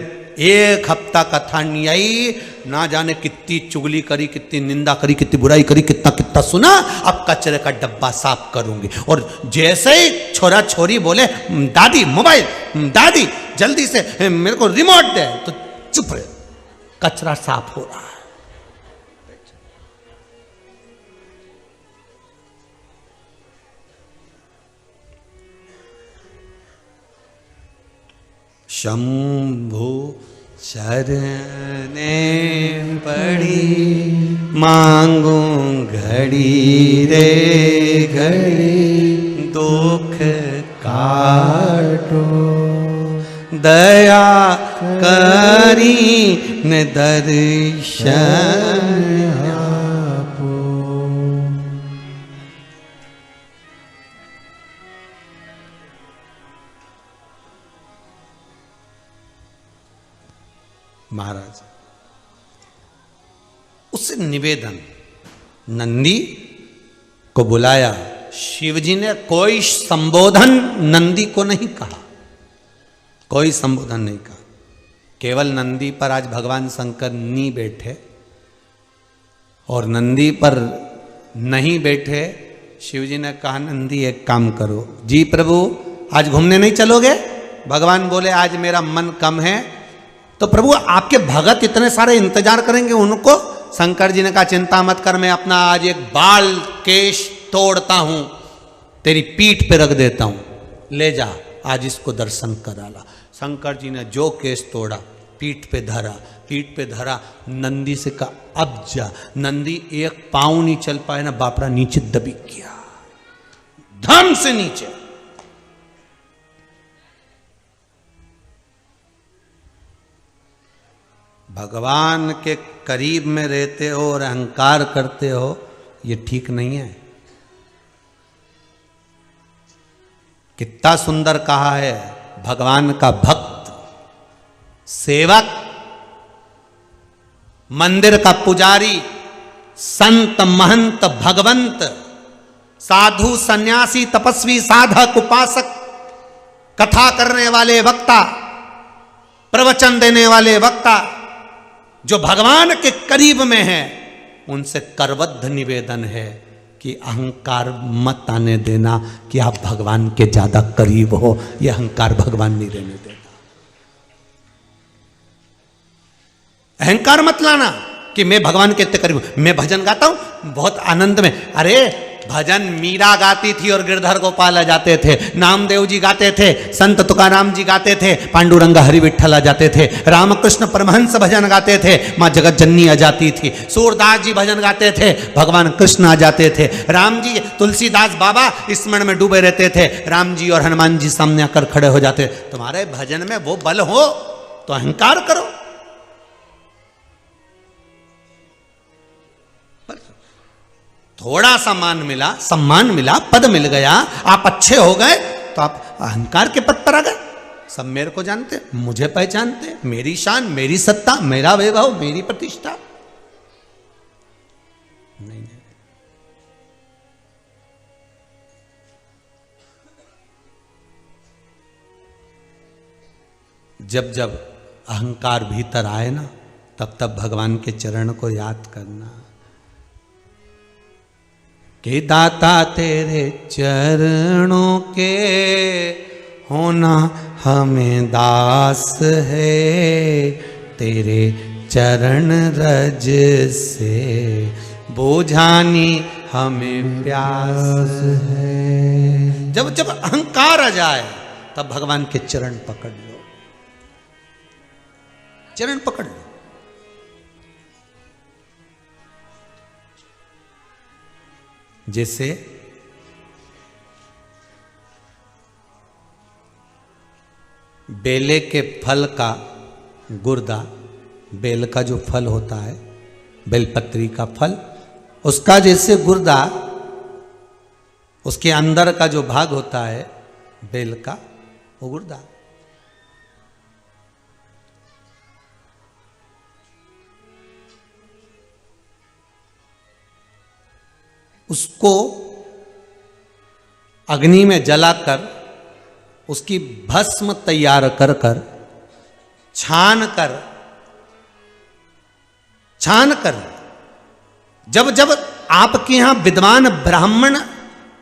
1 हफ्ता कथा नहीं आई, ना जाने कितनी चुगली करी, कितनी निंदा करी, कितनी बुराई करी, कितना कितना सुना। अब कचरे का डब्बा साफ करूंगी। और जैसे ही छोरा छोरी बोले दादी मोबाइल, दादी जल्दी से मेरे को रिमोट दे, तो चुप रहे, कचरा साफ हो रहा है। शंभु शरणे पड़ी, मांगू घड़ी रे घड़ी, दुख काटो दया करी न दर्शन आपो। महाराज उससे निवेदन, नंदी को बुलाया। शिवजी ने कोई संबोधन नंदी को नहीं कहा, कोई संबोधन नहीं कहा। केवल नंदी पर आज भगवान शंकर नहीं बैठे, और नंदी पर नहीं बैठे। शिवजी ने कहा नंदी एक काम करो। जी प्रभु आज घूमने नहीं चलोगे? भगवान बोले आज मेरा मन कम है। तो प्रभु आपके भगत इतने सारे इंतजार करेंगे उनको। शंकर जी ने कहा चिंता मत कर, मैं अपना आज एक बाल केश तोड़ता हूं, तेरी पीठ पे रख देता हूं, ले जा आज इसको दर्शन करा ला। शंकर जी ने जो केश तोड़ा, पीठ पे धरा, पीठ पे धरा, नंदी से कहा अब जा। नंदी 1 पांव नहीं चल पाए ना, बापड़ा नीचे दबी गया, धम से नीचे। भगवान के करीब में रहते हो और अहंकार करते हो, ये ठीक नहीं है। कितना सुंदर कहा है, भगवान का भक्त, सेवक, मंदिर का पुजारी, संत महंत भगवंत, साधु सन्यासी तपस्वी साधक उपासक, कथा करने वाले वक्ता, प्रवचन देने वाले वक्ता, जो भगवान के करीब में है, उनसे करबद्ध निवेदन है कि अहंकार मत आने देना कि आप भगवान के ज्यादा करीब हो। यह अहंकार भगवान नहीं रहने देता। अहंकार मत लाना कि मैं भगवान के इतने करीब हूं। मैं भजन गाता हूं बहुत आनंद में। अरे भजन मीरा गाती थी और गिरधर गोपाल जाते थे, नामदेव जी गाते थे, संत तुकाराम जी गाते थे, पांडुरंग हरि विठ्ठल आ जाते थे, रामकृष्ण परमहंस भजन गाते थे, माँ जगत जननी आ जाती थी, सूरदास जी भजन गाते थे, भगवान कृष्ण आ जाते थे, राम जी तुलसीदास बाबा स्मरण में डूबे रहते थे, राम जी और हनुमान जी सामने आकर खड़े हो जाते। तुम्हारे भजन में वो बल हो तो अहंकार करो। थोड़ा सा मान मिला, सम्मान मिला, पद मिल गया, आप अच्छे हो गए, तो आप अहंकार के पद पर आ गए। सब मेरे को जानते, मुझे पहचानते, मेरी शान, मेरी सत्ता, मेरा वैभव, मेरी प्रतिष्ठा। नहीं, नहीं। जब जब अहंकार भीतर आए ना, तब तब भगवान के चरण को याद करना। कि दाता तेरे चरणों के होना हमें दास है, तेरे चरण रज से बुझानी हमें प्यास है। जब जब अहंकार आ जाए तब भगवान के चरण पकड़ लो, चरण पकड़ लो। जैसे बेले के फल का गुर्दा, बेल का जो फल होता है, बेलपत्री का फल, उसका जैसे गुर्दा, उसके अंदर का जो भाग होता है बेल का, वो गुर्दा। उसको अग्नि में जलाकर उसकी भस्म तैयार कर कर छान कर जब जब आपके यहां विद्वान ब्राह्मण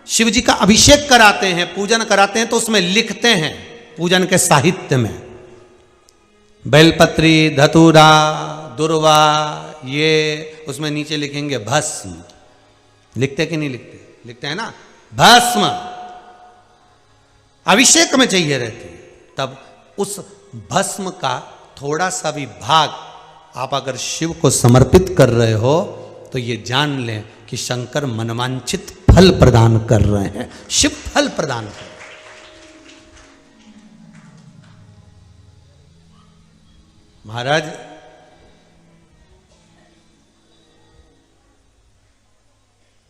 शिव जी का अभिषेक कराते हैं, पूजन कराते हैं, तो उसमें लिखते हैं पूजन के साहित्य में बेलपत्री, धतूरा, दुर्वा, ये उसमें नीचे लिखेंगे भस्म। लिखते कि नहीं लिखते? लिखते हैं ना, भस्म अभिषेक में चाहिए रहती है। तब उस भस्म का थोड़ा सा भी भाग आप अगर शिव को समर्पित कर रहे हो तो ये जान लें कि शंकर मनवांछित फल प्रदान कर रहे हैं, शिव फल प्रदान कर रहे हैं। महाराज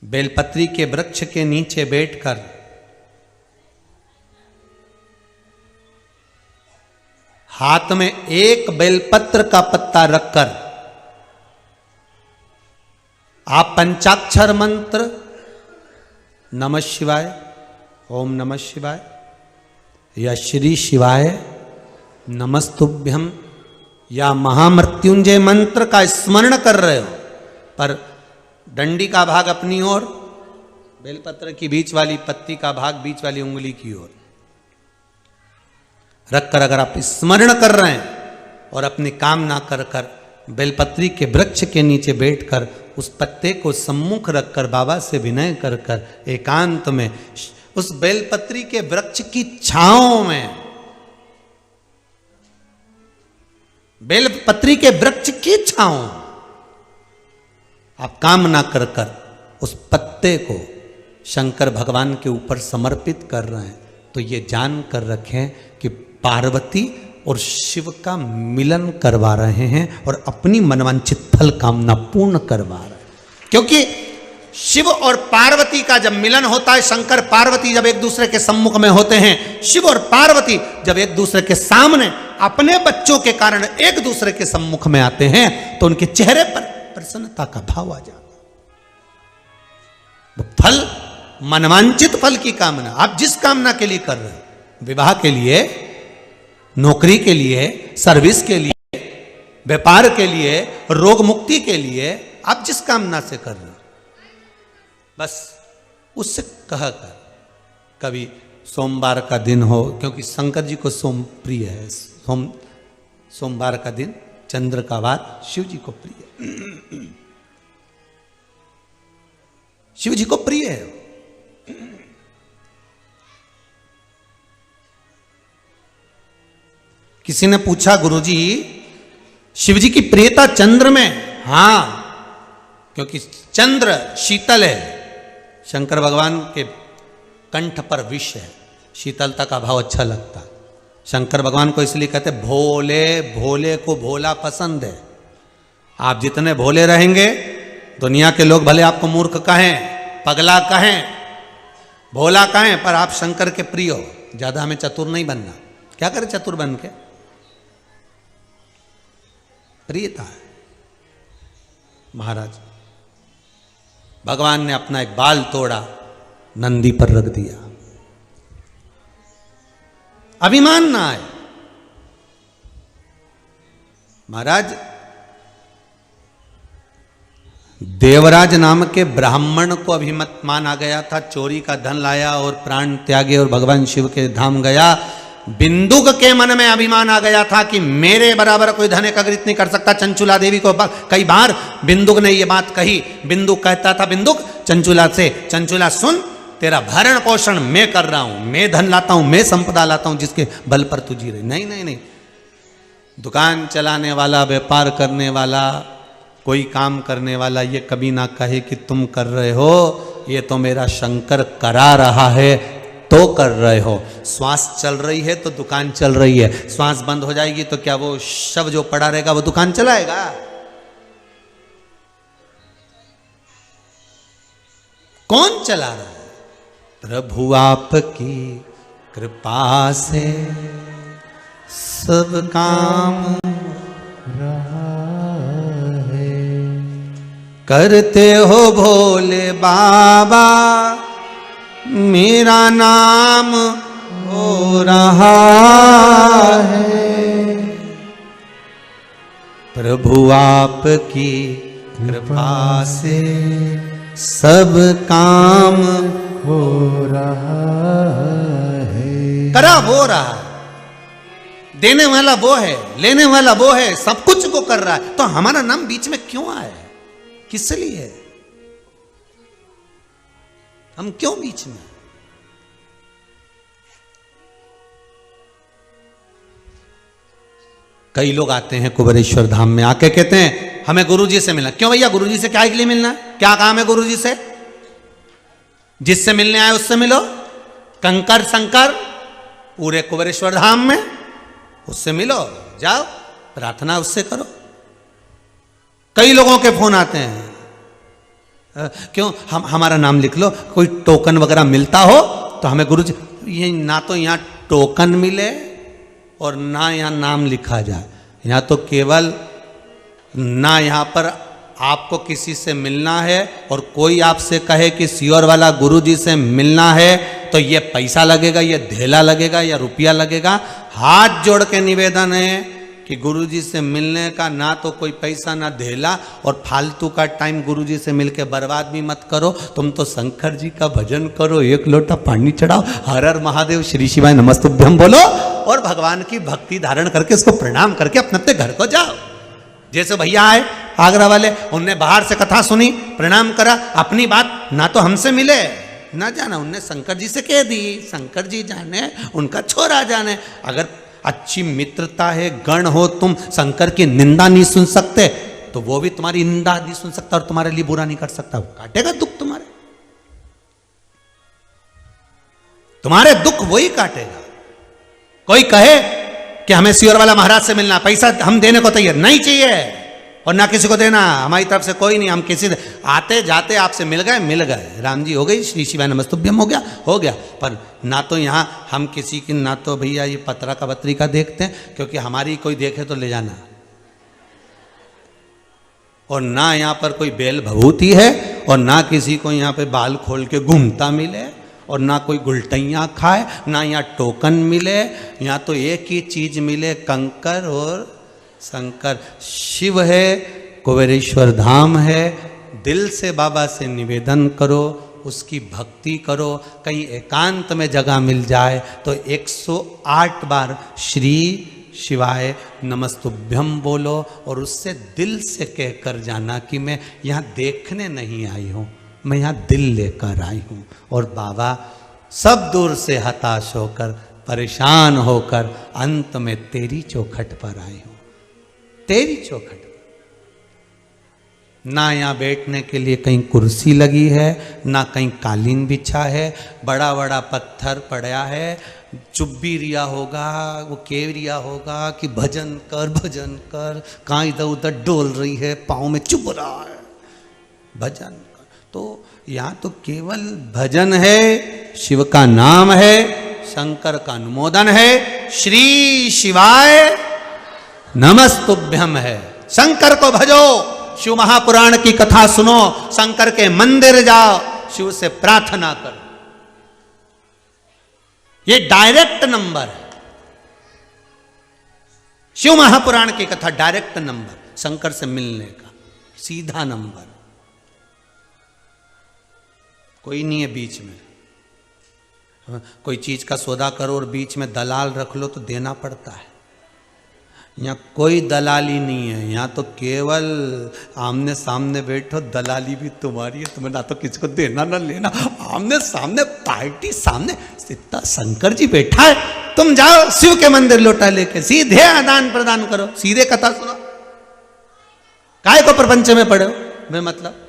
बेलपत्री के वृक्ष के नीचे बैठकर हाथ में एक बेलपत्र का पत्ता रखकर आप पंचाक्षर मंत्र नमः शिवाय, ओम नमः शिवाय या श्री शिवाय नमस्तुभ्यम या महामृत्युंजय मंत्र का स्मरण कर रहे हो, पर डंडी का भाग अपनी ओर, बेलपत्र की बीच वाली पत्ती का भाग बीच वाली उंगली की ओर रखकर अगर आप स्मरण कर रहे हैं और अपनी कामना कर कर बेलपत्री के वृक्ष के नीचे बैठकर उस पत्ते को सम्मुख रखकर बाबा से विनय कर कर एकांत में उस बेलपत्री के वृक्ष की छांव में, बेलपत्री के वृक्ष की छांव आप कामना कर कर उस पत्ते को शंकर भगवान के ऊपर समर्पित कर रहे हैं, तो ये जान कर रखें कि पार्वती और शिव का मिलन करवा रहे हैं और अपनी मनवांछित फल कामना पूर्ण करवा रहे हैं। क्योंकि शिव और पार्वती का जब मिलन होता है, शंकर पार्वती जब एक दूसरे के सम्मुख में होते हैं, शिव और पार्वती जब एक दूसरे के सामने अपने बच्चों के कारण एक दूसरे के सम्मुख में आते हैं, तो उनके चेहरे पर प्रसन्नता का भाव आ जाता है। फल, मनवांछित फल की कामना आप जिस कामना के लिए कर रहे हैं, विवाह के लिए, नौकरी के लिए, सर्विस के लिए, व्यापार के लिए, रोग मुक्ति के लिए, आप जिस कामना से कर रहे हो, बस उससे कह कर कभी सोमवार का दिन हो, क्योंकि शंकर जी को सोम प्रिय है, सोमवार का दिन, चंद्र का वार शिव जी को प्रिय है, शिव जी को प्रिय है। किसी ने पूछा, गुरुजी शिव जी की प्रियता चंद्र में? हां, क्योंकि चंद्र शीतल है, शंकर भगवान के कंठ पर विष है, शीतलता का भाव अच्छा लगता है। शंकर भगवान को इसलिए कहते भोले, भोले को भोला पसंद है। आप जितने भोले रहेंगे, दुनिया के लोग भले आपको मूर्ख कहें, पगला कहें, भोला कहें, पर आप शंकर के प्रिय हो। ज्यादा हमें चतुर नहीं बनना। क्या करें चतुर बन के? प्रियता है। महाराज भगवान ने अपना एक बाल तोड़ा, नंदी पर रख दिया, अभिमान ना आए। महाराज देवराज नाम के ब्राह्मण को अभिमत माना गया था, चोरी का धन लाया और प्राण त्यागे और भगवान शिव के धाम गया। बिंदुक के मन में अभिमान आ गया था कि मेरे बराबर कोई धन एकत्रित नहीं कर सकता। चंचुला देवी को कई बार बिंदुक ने ये बात कही। बिंदुक कहता था बिंदुक चंचुला से, चंचुला सुन, तेरा भरण पोषण मैं कर रहा हूं, मैं धन लाता हूं, मैं संपदा लाता हूं, जिसके बल पर तू जी रही। नहीं नहीं नहीं, दुकान चलाने वाला, व्यापार करने वाला, कोई काम करने वाला ये कभी ना कहे कि तुम कर रहे हो, ये तो मेरा शंकर करा रहा है तो कर रहे हो। श्वास चल रही है तो दुकान चल रही है, श्वास बंद हो जाएगी तो क्या वो शव जो पड़ा रहेगा वो दुकान चलाएगा? कौन चला रहा है? प्रभु आपकी कृपा से सब काम करते हो भोले बाबा, मेरा नाम हो रहा है। प्रभु आपकी कृपा से सब काम हो रहा है। करा वो रहा, देने वाला वो है, लेने वाला वो है, सब कुछ को कर रहा है। तो हमारा नाम बीच में क्यों आया? किस लिए? हम क्यों बीच में? कई लोग आते हैं कुबेरेश्वर धाम में, आके कहते हैं हमें गुरुजी से मिलना। क्यों भैया, गुरुजी से क्या के लिए मिलना? क्या काम है गुरुजी से? जिससे मिलने आए उससे मिलो। कंकर शंकर पूरे कुबेरेश्वर धाम में, उससे मिलो, जाओ प्रार्थना उससे करो। कई लोगों के फोन आते हैं, क्यों हमारा नाम लिख लो, कोई टोकन वगैरह मिलता हो तो हमें गुरुजी। ये ना तो यहाँ टोकन मिले और ना यहाँ नाम लिखा जाए। यहाँ तो केवल ना यहाँ पर आपको किसी से मिलना है और कोई आपसे कहे कि सियोर वाला गुरुजी से मिलना है तो ये पैसा लगेगा, ये धेला लगेगा या रुपया लगेगा। हाथ जोड़ के निवेदन है कि गुरुजी से मिलने का ना तो कोई पैसा ना धेला, और फालतू का टाइम गुरुजी से मिलके बर्बाद भी मत करो। तुम तो शंकर जी का भजन करो, एक लोटा पानी चढ़ाओ, हर हर महादेव श्री शिवाय नमस्तुभ्यम बोलो और भगवान की भक्ति धारण करके उसको प्रणाम करके अपने अपने घर को जाओ। जैसे भैया आए आगरा वाले, उनने बाहर से कथा सुनी, प्रणाम करा, अपनी बात ना तो हमसे मिले ना जाना, उनने शंकर जी से कह दी। शंकर जी जाने, उनका छोरा जाने। अगर अच्छी मित्रता है, गण हो, तुम शंकर की निंदा नहीं सुन सकते तो वो भी तुम्हारी निंदा नहीं सुन सकता और तुम्हारे लिए बुरा नहीं कर सकता। वो काटेगा दुख तुम्हारे, तुम्हारे दुख वही काटेगा। कोई कहे कि हमें सियोर वाला महाराज से मिलना, पैसा हम देने को तैयार नहीं चाहिए और ना किसी को देना, हमारी तरफ से कोई नहीं। हम किसी आते जाते आपसे मिल गए, राम जी हो गई, श्री शिवाय नमस्तुभ्यम हो गया। पर ना तो यहाँ हम किसी की, ना तो भैया ये पत्रा का पत्रिका देखते हैं, क्योंकि हमारी कोई देखे तो ले जाना, और ना यहाँ पर कोई बेल भभूति है, और ना किसी को यहाँ पे बाल खोल के घूमता मिले, और ना कोई गुलटैया खाए, ना यहाँ टोकन मिले। यहाँ तो एक ही चीज मिले, कंकर और शंकर। शिव है, कुबेरेश्वर धाम है। दिल से बाबा से निवेदन करो, उसकी भक्ति करो। कहीं एकांत में जगह मिल जाए तो 108 बार श्री शिवाय नमस्तुभ्यम बोलो और उससे दिल से कहकर जाना कि मैं यहाँ देखने नहीं आई हूँ, मैं यहाँ दिल लेकर आई हूँ। और बाबा सब दूर से हताश होकर, परेशान होकर अंत में तेरी चौखट पर आई हूँ, तेरी चौखट। ना यहाँ बैठने के लिए कहीं कुर्सी लगी है, ना कहीं कालीन बिछा है, बड़ा बड़ा पत्थर पड़ा है। चुप्पी रिया होगा, वो केव रिया होगा कि भजन कर, कहाँ इधर उधर डोल रही है, पाँव में चुभ रहा है, भजन कर। तो यहाँ तो केवल भजन है, शिव का नाम है, शंकर का अनुमोदन है, श्री शिवाय नमस्तुभ्यम है। शंकर को भजो, शिव महापुराण की कथा सुनो, शंकर के मंदिर जाओ, शिव से प्रार्थना करो। ये डायरेक्ट नंबर है, शिव महापुराण की कथा डायरेक्ट नंबर, शंकर से मिलने का सीधा नंबर। कोई नहीं है बीच में। कोई चीज का सौदा करो और बीच में दलाल रख लो तो देना पड़ता है। यहाँ कोई दलाली नहीं है, यहाँ तो केवल आमने सामने बैठो, दलाली भी तुम्हारी है, तुम्हें ना तो किसी को देना ना लेना, आमने सामने पार्टी सामने। इतना शंकर जी बैठा है, तुम जाओ शिव के मंदिर लोटा लेके सीधे आदान प्रदान करो, सीधे कथा सुनो, काय को प्रपंच में पड़े हो मैं मतलब।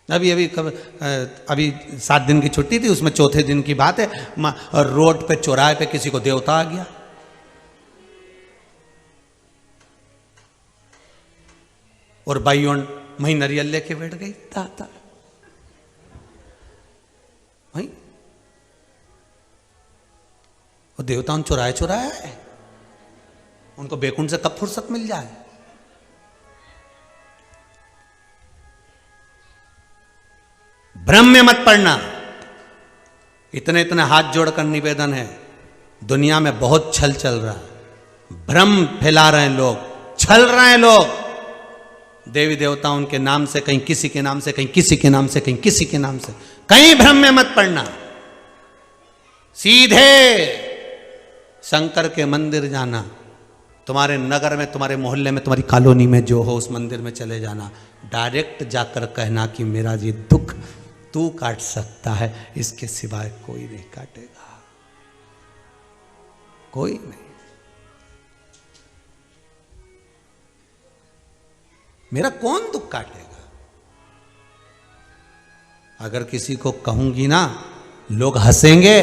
अभी 7 दिन की छुट्टी थी, उसमें चौथे दिन की बात है, रोड पे चौराहे पे किसी को देवता आ गया, और बाइयों मही नरियल लेके बैठ गई दाता भाई। वो देवता उन चौराहे चौराहे है, उनको बेकुंठ से कब फुर्सत मिल जाए। भ्रम में मत पड़ना। इतने इतने हाथ जोड़कर निवेदन है, दुनिया में बहुत छल चल रहा है, भ्रम फैला रहे हैं लोग, छल रहे हैं लोग। देवी देवता उनके नाम से, कहीं किसी के नाम से, कहीं किसी के नाम से, कहीं किसी के नाम से, कहीं भ्रम में मत पड़ना। सीधे शंकर के मंदिर जाना, तुम्हारे नगर में, तुम्हारे मोहल्ले में, तुम्हारी कॉलोनी में जो हो उस मंदिर में चले जाना, डायरेक्ट जाकर कहना कि मेरा ये दुख तू काट सकता है, इसके सिवाय कोई नहीं काटेगा, कोई नहीं। मेरा कौन दुख काटेगा। अगर किसी को कहूंगी ना, लोग हंसेंगे।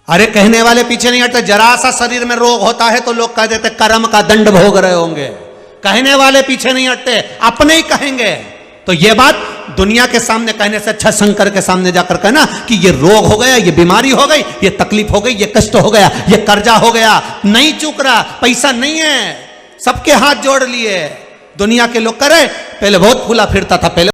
अरे कहने वाले पीछे नहीं हटते, जरा सा शरीर में रोग होता है तो लोग कह देते कर्म का दंड भोग रहे होंगे। कहने वाले पीछे नहीं हटते, अपने ही कहेंगे। तो ये बात दुनिया के सामने कहने से अच्छा शंकर के सामने जाकर कहना कि ये रोग हो गया, ये बीमारी हो गई, ये तकलीफ हो गई, ये कष्ट हो गया, ये कर्जा हो गया, नहीं चूक रहा, पैसा नहीं है, सबके हाथ जोड़ लिए। दुनिया के लोग करे, पहले बहुत फूला फिरता था, पहले